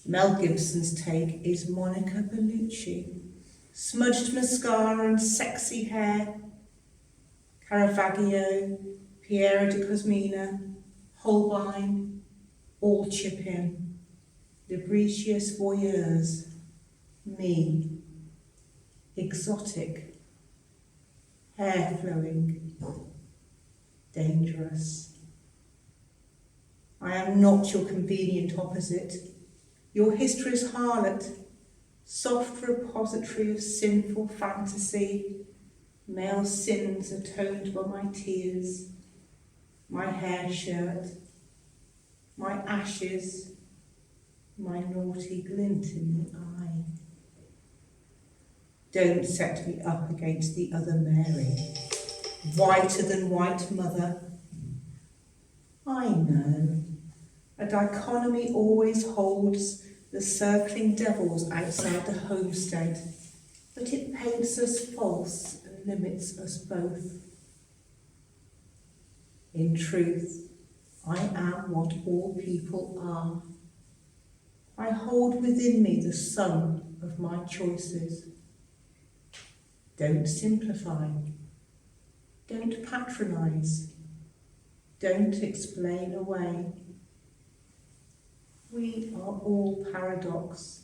Mel Gibson's take is Monica Bellucci, smudged mascara and sexy hair. Caravaggio, Piero di Cosmina, Holbein, all chip in. Lubricious voyeurs, me, exotic, hair flowing, dangerous. I am not your convenient opposite. Your history's harlot, soft repository of sinful fantasy, male sins atoned by my tears, my hair shirt, my ashes, my naughty glint in the eye. Don't set me up against the other Mary, whiter than white mother. I know, a dichotomy always holds the circling devils outside the homestead, but it paints us false and limits us both. In truth, I am what all people are. I hold within me the sum of my choices. Don't simplify, Don't patronise. Don't explain away. We are all paradox,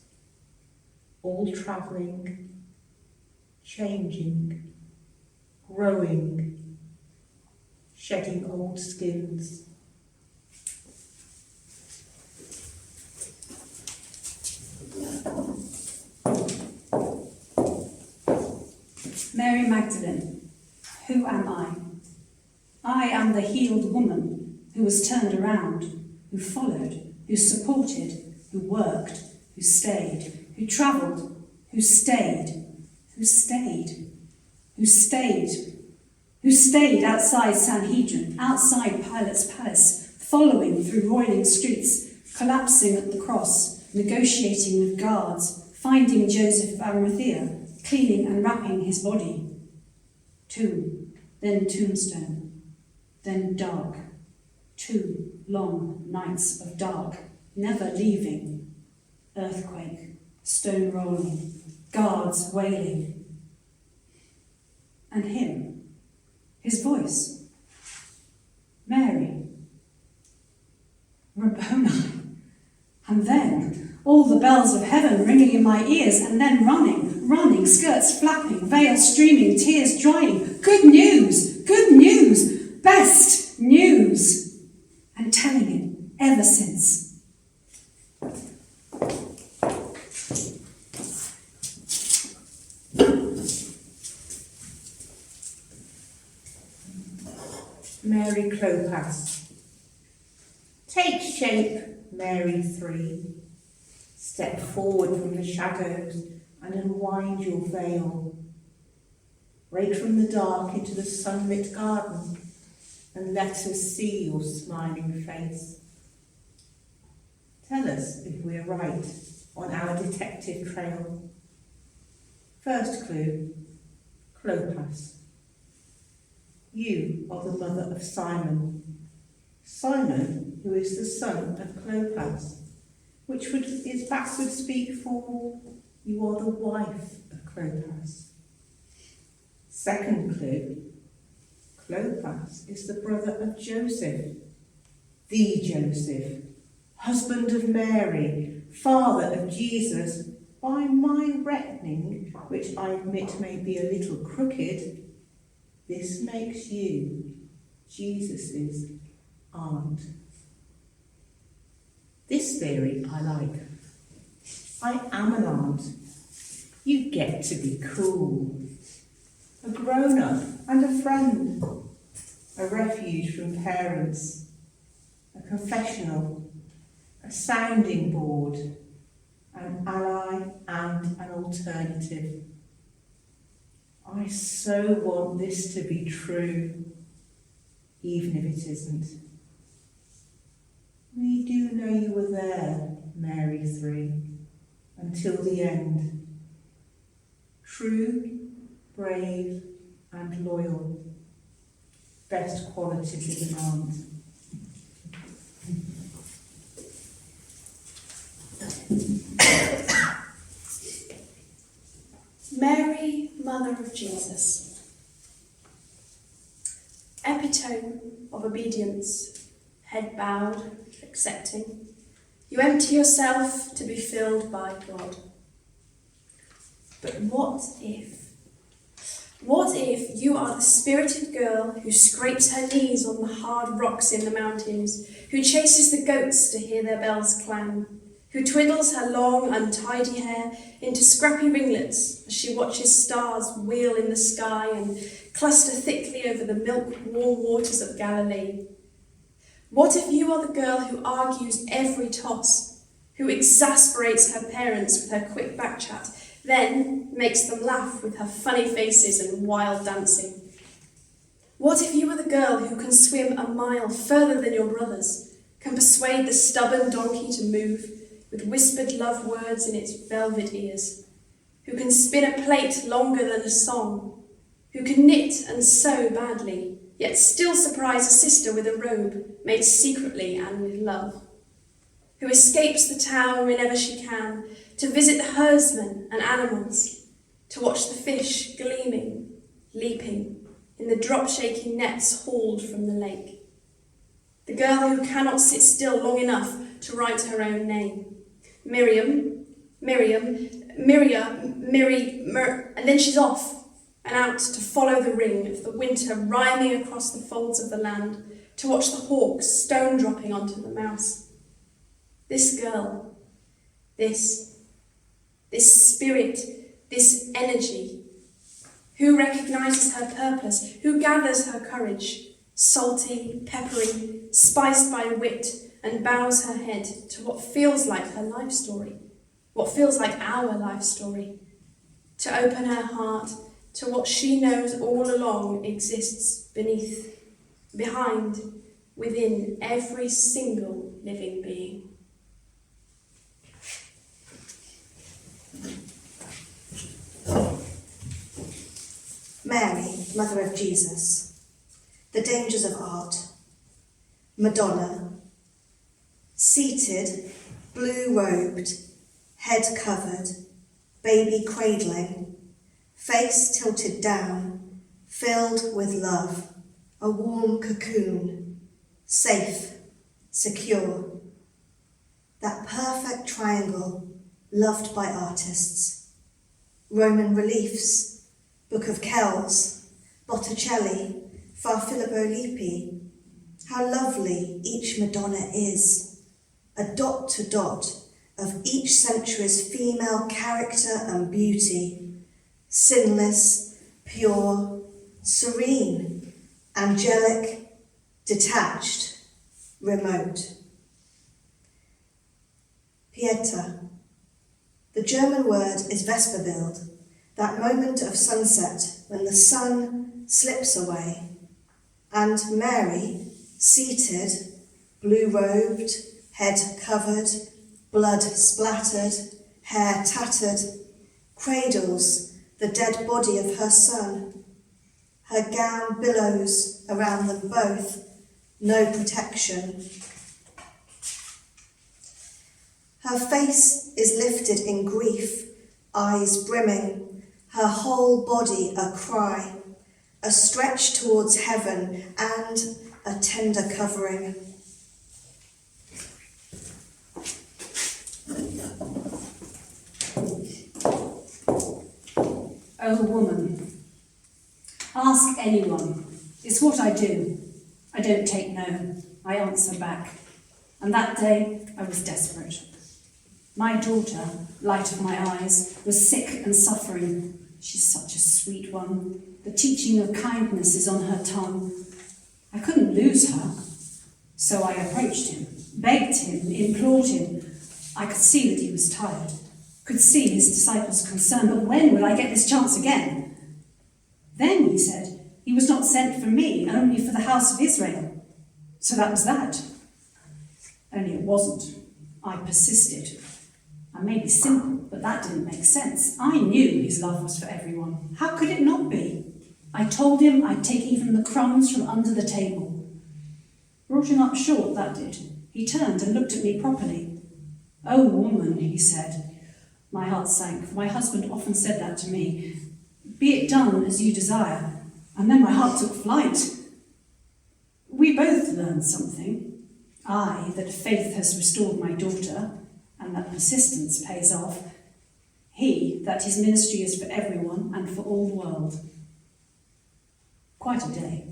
all travelling, changing, growing, shedding old skins. Mary Magdalene, who am I? I am the healed woman who was turned around, who followed, who supported, who worked, who stayed, who travelled, who stayed, who stayed, who stayed, who stayed outside Sanhedrin, outside Pilate's palace, following through roiling streets, collapsing at the cross, negotiating with guards, finding Joseph of Arimathea, cleaning and wrapping his body. Tomb, then tombstone, then dark. 2 long nights of dark, never leaving. Earthquake, stone rolling, guards wailing. And him, his voice. Mary. Rabboni. And then all the bells of heaven ringing in my ears, and then running, skirts flapping, veil streaming, tears drying. Good news, best news. And telling it ever since. Mary Clopas. Take shape, Mary 3. Step forward from the shadows and unwind your veil. Break from the dark into the sunlit garden and let us see your smiling face. Tell us if we're right on our detective trail. First clue, Clopas. You are the mother of Simon. Simon, who is the son of Clopas, which is backward speak for you are the wife of Clopas. Second clue, Clopas is the brother of Joseph, the Joseph, husband of Mary, father of Jesus. By my reckoning, which I admit may be a little crooked, this makes you Jesus's aunt. This theory I like. I am an aunt. You get to be cool. A grown-up and a friend. A refuge from parents. A confessional. A sounding board. An ally and an alternative. I so want this to be true, even if it isn't. We do know you were there, Mary 3, until the end. True, brave, and loyal. Best qualities of an aunt. Mary, Mother of Jesus. Epitome of obedience, head bowed, accepting. You empty yourself to be filled by God. But what if? What if you are the spirited girl who scrapes her knees on the hard rocks in the mountains, who chases the goats to hear their bells clang, who twiddles her long, untidy hair into scrappy ringlets as she watches stars wheel in the sky and cluster thickly over the milk-warm waters of Galilee? What if you are the girl who argues every toss, who exasperates her parents with her quick backchat, then makes them laugh with her funny faces and wild dancing? What if you are the girl who can swim a mile further than your brothers, can persuade the stubborn donkey to move, with whispered love words in its velvet ears, who can spin a plate longer than a song, who can knit and sew badly, yet still surprise a sister with a robe made secretly and with love, who escapes the town whenever she can to visit the herdsmen and animals, to watch the fish gleaming, leaping in the drop-shaking nets hauled from the lake. The girl who cannot sit still long enough to write her own name. Miriam, and then she's off and out to follow the ring of the winter rhyming across the folds of the land, to watch the hawks stone dropping onto the mouse. This girl, this spirit, this energy, who recognises her purpose, who gathers her courage, salty, peppery, spiced by wit, and bows her head to what feels like her life story, what feels like our life story, to open her heart to what she knows all along exists beneath, behind, within every single living being. Mary, Mother of Jesus, the dangers of art. Madonna, seated, blue-robed, head covered, baby cradling, face tilted down, filled with love, a warm cocoon, safe, secure. That perfect triangle, loved by artists. Roman reliefs, Book of Kells, Botticelli, Fra Filippo Lippi. How lovely each Madonna is, a dot to dot of each century's female character and beauty, sinless, pure, serene, angelic, detached, remote. Pieta. The German word is Vesperbild, that moment of sunset when the sun slips away, and Mary, seated, blue-robed, head covered, blood splattered, hair tattered, cradles the dead body of her son. Her gown billows around them both, no protection. Her face is lifted in grief, eyes brimming, her whole body a cry, a stretch towards heaven and a tender covering. Oh, woman, ask anyone. It's what I do. I don't take no, I answer back. And that day I was desperate. My daughter, light of my eyes, was sick and suffering. She's such a sweet one. The teaching of kindness is on her tongue. I couldn't lose her. So I approached him, begged him, implored him. I could see that he was tired, could see his disciples' concern, but when would I get this chance again? Then, he said, he was not sent for me, only for the house of Israel. So that was that. Only it wasn't. I persisted. I may be simple, but that didn't make sense. I knew his love was for everyone. How could it not be? I told him I'd take even the crumbs from under the table. Brought him up short, that did. He turned and looked at me properly. Oh, woman, he said. My heart sank, for my husband often said that to me. Be it done as you desire. And then my heart took flight. We both learned something. I, that faith has restored my daughter, and that persistence pays off. He, that his ministry is for everyone and for all the world. Quite a day.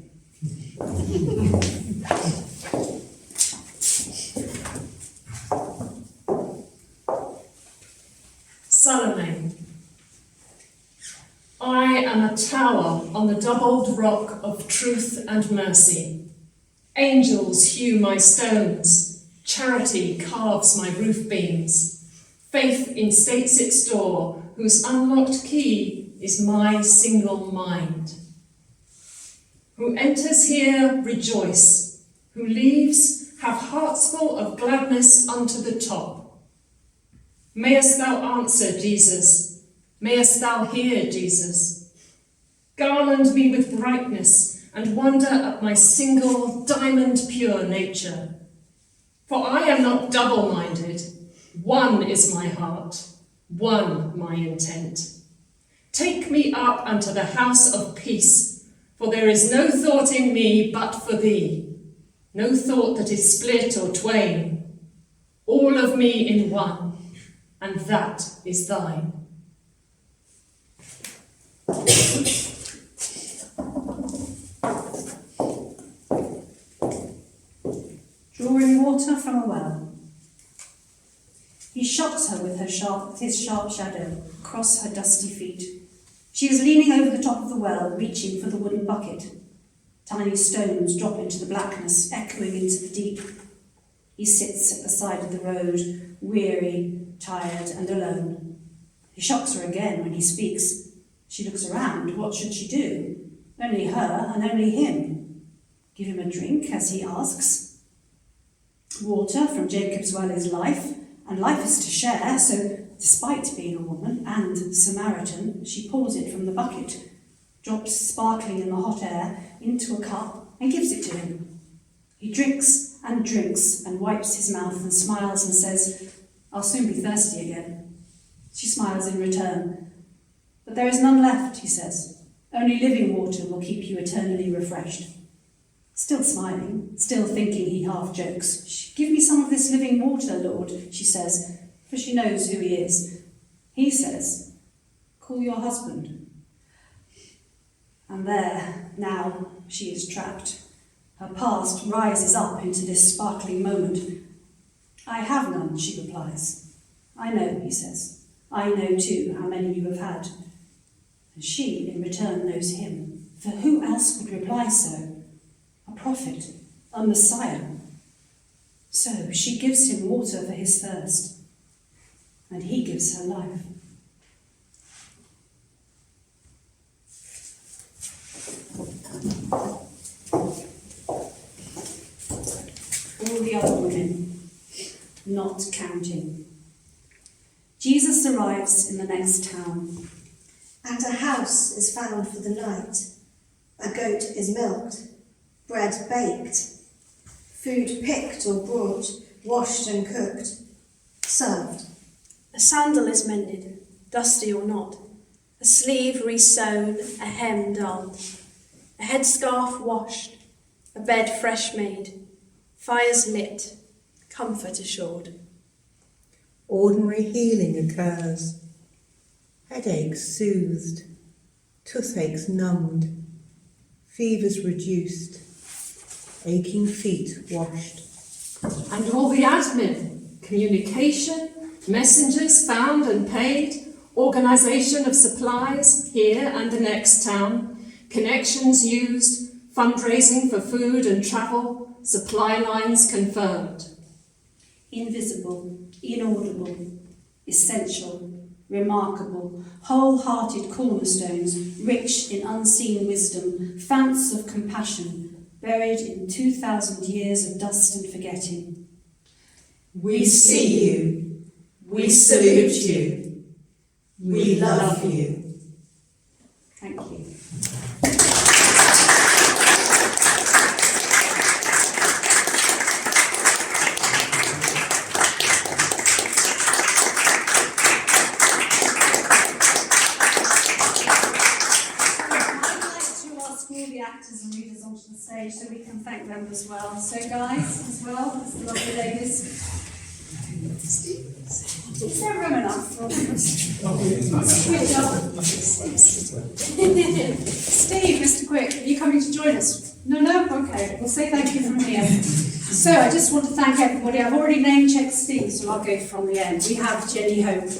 Salome. I am a tower on the doubled rock of truth and mercy. Angels hew my stones. Charity carves my roof beams. Faith instates its door, whose unlocked key is my single mind. Who enters here, rejoice. Who leaves, have hearts full of gladness unto the top. Mayest thou answer, Jesus. Mayest thou hear, Jesus. Garland me with brightness and wonder at my single diamond pure nature. For I am not double-minded. One is my heart, one my intent. Take me up unto the house of peace, For there is no thought in me but for thee, no thought that is split or twain, all of me in one, and that is thine. Drawing water from a well. He shocks her with his sharp shadow across her dusty feet. She is leaning over the top of the well, reaching for the wooden bucket. Tiny stones drop into the blackness, echoing into the deep. He sits at the side of the road, weary, tired, and alone. He shocks her again when he speaks. She looks around. What should she do? Only her and only him. Give him a drink, as he asks. Water from Jacob's well is life, and life is to share, so despite being a woman and Samaritan, she pours it from the bucket, drops sparkling in the hot air into a cup, and gives it to him. He drinks and wipes his mouth and smiles and says, "I'll soon be thirsty again." She smiles in return. "But there is none left," he says. "Only living water will keep you eternally refreshed." Still smiling, still thinking, he half jokes. "Give me some of this living water, Lord," she says, for she knows who he is. He says, "Call your husband." And there, now, she is trapped. Her past rises up into this sparkling moment. "I have none," she replies. "I know," he says. "I know too how many you have had." And she, in return, knows him. For who else would reply so? A prophet, a Messiah. So she gives him water for his thirst, and he gives her life. All the other women, not counting. Jesus arrives in the next town. And a house is found for the night. A goat is milked, bread baked, food picked or brought, washed and cooked, served. A sandal is mended, dusty or not, a sleeve re-sewn, a hem done, a headscarf washed, a bed fresh made, fires lit, comfort assured. Ordinary healing occurs. Headaches soothed, toothaches numbed, fevers reduced, aching feet washed. And all the admin, communication, messengers found and paid, organisation of supplies here and the next town, connections used, fundraising for food and travel, supply lines confirmed. Invisible, inaudible, essential, remarkable, wholehearted cornerstones, rich in unseen wisdom, founts of compassion, buried in 2,000 years of dust and forgetting. We see you. We salute you. We love you. Thank you. Actors and readers onto the stage so we can thank them as well. So guys, as well, as the lovely ladies. Is there room enough for all of us? Steve, Mr. Quick, are you coming to join us? No? Okay, we'll say thank you from here. So I just want to thank everybody. I've already name-checked Steve, so I'll go from the end. We have Jenny Hope.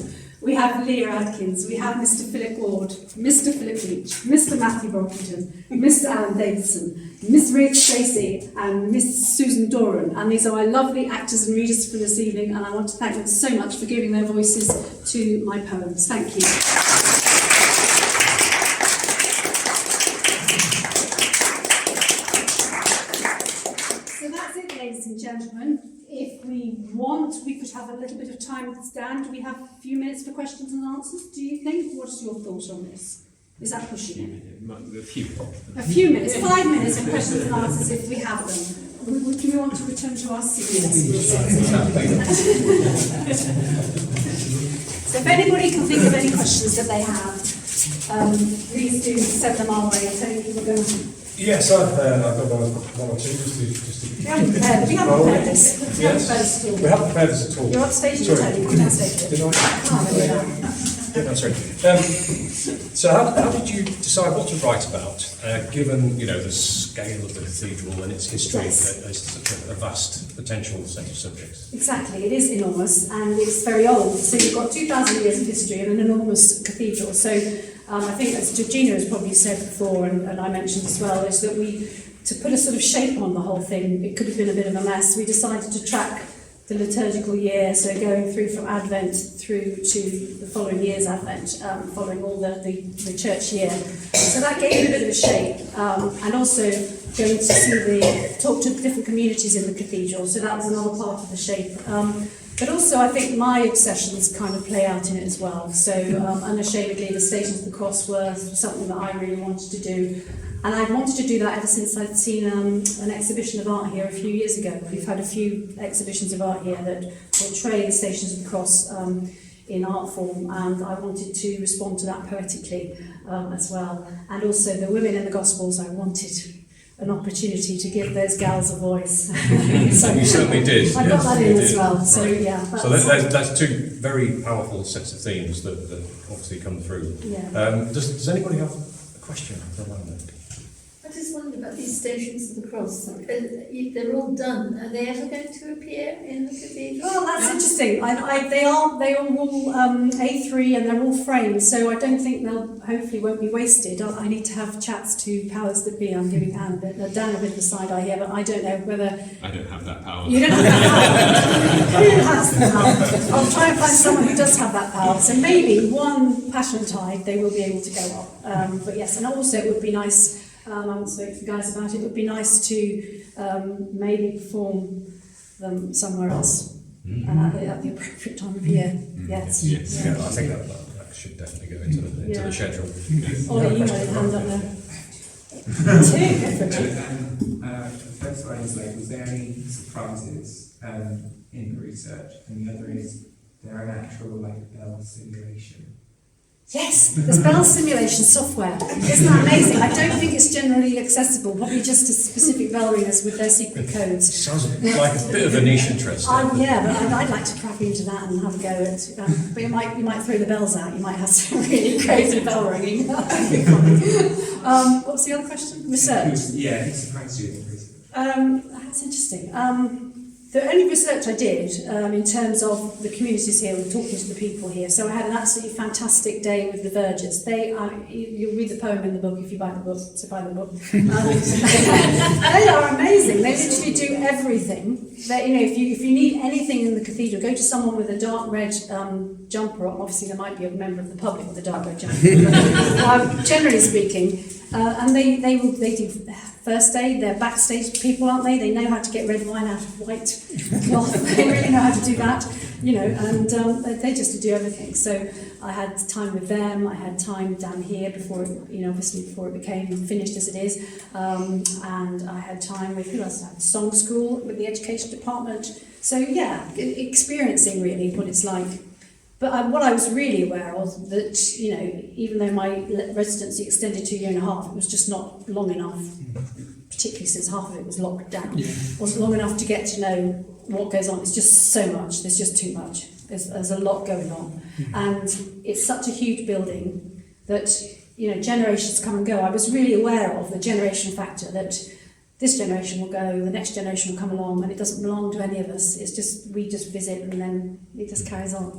We have Leah Adkins, we have Mr. Philip Ward, Mr. Philip Leach, Mr. Matthew Brockington, Mr. Alan Davidson, Miss Ruth Stacey and Miss Susan Doran. And these are our lovely actors and readers for this evening, and I want to thank them so much for giving their voices to my poems. Thank you. So that's it, ladies and gentlemen. If we want, we could have a little bit of time to stand. Do we have a few minutes for questions and answers, do you think? What's your thoughts on this? Is that pushing it? A few minutes, 5 minutes for questions and answers if we have them. Do we want to return to our seats? So if anybody can think of any questions that they have. Please do send them our way. Tony, we're going to... Yes, I've got one or two just to We haven't prepared this. We haven't prepared this at all. We haven't prepared this at all. You're upstaging, Tony. Come downstage. Did I? Can't remember that. Yeah, no, sorry. So how did you decide what to write about, given, the scale of the cathedral and its history as such a vast potential set of subjects? Exactly, it is enormous and it's very old. So you've got 2,000 years of history and an enormous cathedral. So I think, as Georgina has probably said before, and I mentioned as well, is that to put a sort of shape on the whole thing, it could have been a bit of a mess. We decided to track the liturgical year, so going through from Advent through to the following year's Advent, following all the church year. So that gave it a bit of a shape, and also going to talk to different communities in the cathedral, so that was another part of the shape. But also I think my obsessions kind of play out in it as well. So unashamedly, the Stations of the Cross were something that I really wanted to do. And I've wanted to do that ever since I'd seen an exhibition of art here a few years ago. We've had a few exhibitions of art here that portray the Stations of the Cross in art form, and I wanted to respond to that poetically as well. And also the women in the Gospels, I wanted an opportunity to give those gals a voice. So you certainly did. I got that in as well. Right. So yeah. So that's two very powerful sets of themes that obviously come through. Yeah. Does anybody have a question for Amanda? I just wondered about these Stations of the Cross. They're all done. Are they ever going to appear in the cathedral? Well, that's interesting. They are all A3 and they're all framed, so I don't think they'll hopefully won't be wasted. I need to have chats to powers that be. I'm giving Dan a bit of a side eye here, but I don't know whether... I don't have that power. You don't have that power? Who has the power? I'll try and find someone who does have that power. So maybe one Passion Tide they will be able to go up. But yes, and also it would be nice... I haven't spoken to the guys about it. It would be nice to maybe perform them somewhere else at the appropriate time of year. Yes. Yes. Yeah, I think that should definitely go into the schedule. Ollie, you had a hand up there. Two, go for it. The first one is was there any surprises in the research? And the other is there an actual bell simulation? Yes, there's bell simulation software. Isn't that amazing? I don't think it's generally accessible, probably just to specific bell ringers with their secret codes. Sounds like a bit of a niche interest. Yeah, but I'd like to crack into that and have a go at but you might throw the bells out, you might have some really crazy bell ringing. That'd be funny. What's the other question? Research? Who surprised you in the research? That's interesting. The only research I did in terms of the communities here and talking to the people here, so I had an absolutely fantastic day with the Vergers. You'll read the poem in the book if you buy the book, so buy the book. They are amazing. They literally do everything. If you need anything in the cathedral, go to someone with a dark red jumper on. Obviously, there might be a member of the public with a dark red jumper. Generally speaking, and they do first aid. They're backstage people, aren't they? They know how to get red wine out of white cloth. They really know how to do that, and they just do everything. So I had time with them. I had time down here before it became finished as it is, and I had time with who else? I had song school with the education department. So yeah, experiencing really what it's like. But what I was really aware of, that, even though my residency extended to a year and a half, it was just not long enough, particularly since half of it was locked down. It wasn't long enough to get to know what goes on. It's just so much. There's just too much. There's a lot going on. And it's such a huge building that, generations come and go. I was really aware of the generation factor, that this generation will go, the next generation will come along, and it doesn't belong to any of us. It's just, we just visit and then it just carries on,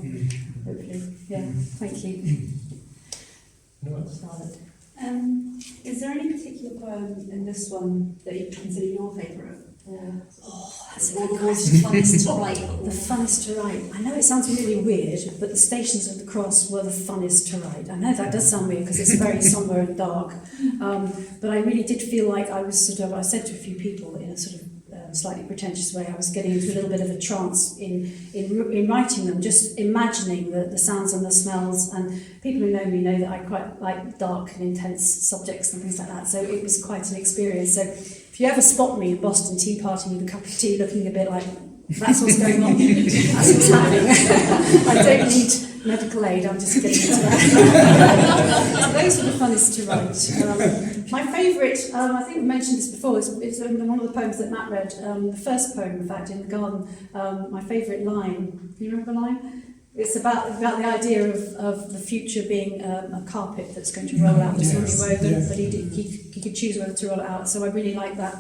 hopefully. Yeah, thank you. Charlotte. Is there any particular poem in this one that you consider your favourite? That's a good question. The funnest to write. The funnest to write. I know it sounds really weird, but the Stations of the Cross were the funnest to write. I know that does sound weird because it's very somber and dark, but I really did feel like I was I said to a few people in a sort of slightly pretentious way, I was getting into a little bit of a trance in writing them, just imagining the sounds and the smells. And people who know me know that I quite like dark and intense subjects and things like that, so it was quite an experience. So if you ever spot me in Boston tea party with a cup of tea looking a bit like that's what's going on, that's what's happening. I don't need medical aid, I'm just getting into that. So those were the funnest to write. My favourite, I think we mentioned this before, is one of the poems that Matt read, the first poem, in fact, in the garden. My favourite line, do you remember the line? It's about the idea of the future being a carpet that's going to roll out, that's already woven, but he could choose whether to roll it out. So I really like that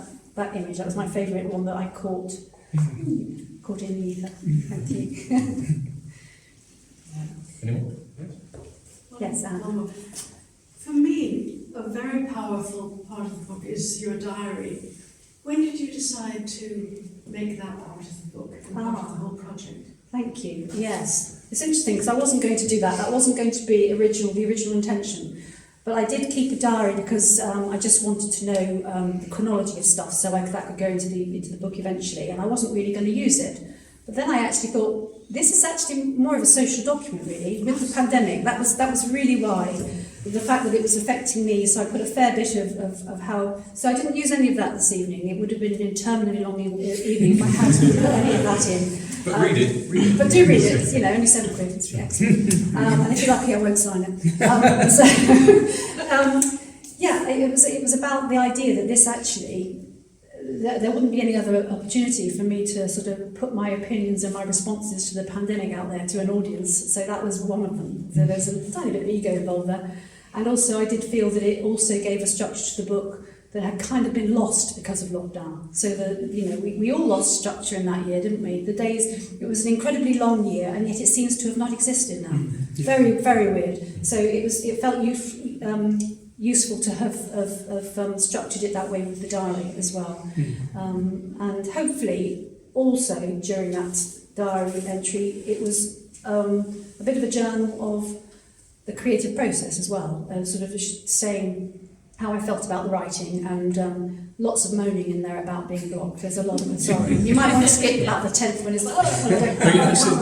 image. That was my favourite one that I caught in the ether. Thank you. Any more? Yes, Anne. For me, a very powerful part of the book is your diary. When did you decide to make that part of the book and part of the whole project? Thank you. Yes. It's interesting because I wasn't going to do that. That wasn't going to be the original intention. But I did keep a diary because I just wanted to know the chronology of stuff so that could go into the book eventually, and I wasn't really going to use it. But then I actually thought, this is actually more of a social document, really, with the pandemic. That was really why. The fact that it was affecting me, so I put a fair bit of how... So I didn't use any of that this evening. It would have been an interminably long evening if I had to put any of that in. But read it. But do read it, only £7, it's excellent. And if you're lucky, I won't sign it. It was about the idea that this actually, there wouldn't be any other opportunity for me to sort of put my opinions and my responses to the pandemic out there to an audience. So that was one of them. So there's a tiny bit of ego involved there. And also I did feel that it also gave a structure to the book that had kind of been lost because of lockdown. So that, we all lost structure in that year, didn't we? It was an incredibly long year, and yet it seems to have not existed now. Very, very weird. So it felt useful to have structured it that way with the diary as well. And hopefully also during that diary entry, it was a bit of a journal of the creative process as well, sort of saying how I felt about the writing, and lots of moaning in there about being blocked. There's a lot of it. Sorry, you might want to skip about the 10th when it's like,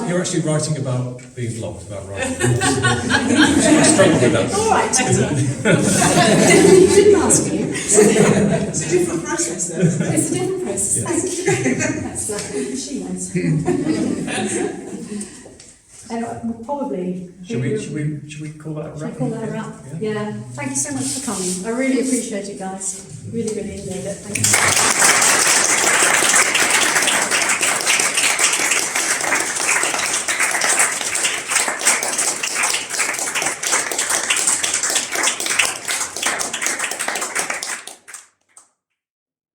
You're actually writing about being blocked, about writing. I struggle with that. All right. You didn't ask me. It's a different process, though. It's a different process. Yes. That's she knows. Anyway, we'll probably... Should we call that a wrap? Should we call that a wrap? Yeah. Thank you so much for coming. I really appreciate it, guys. Really, really enjoyed it. Thank you.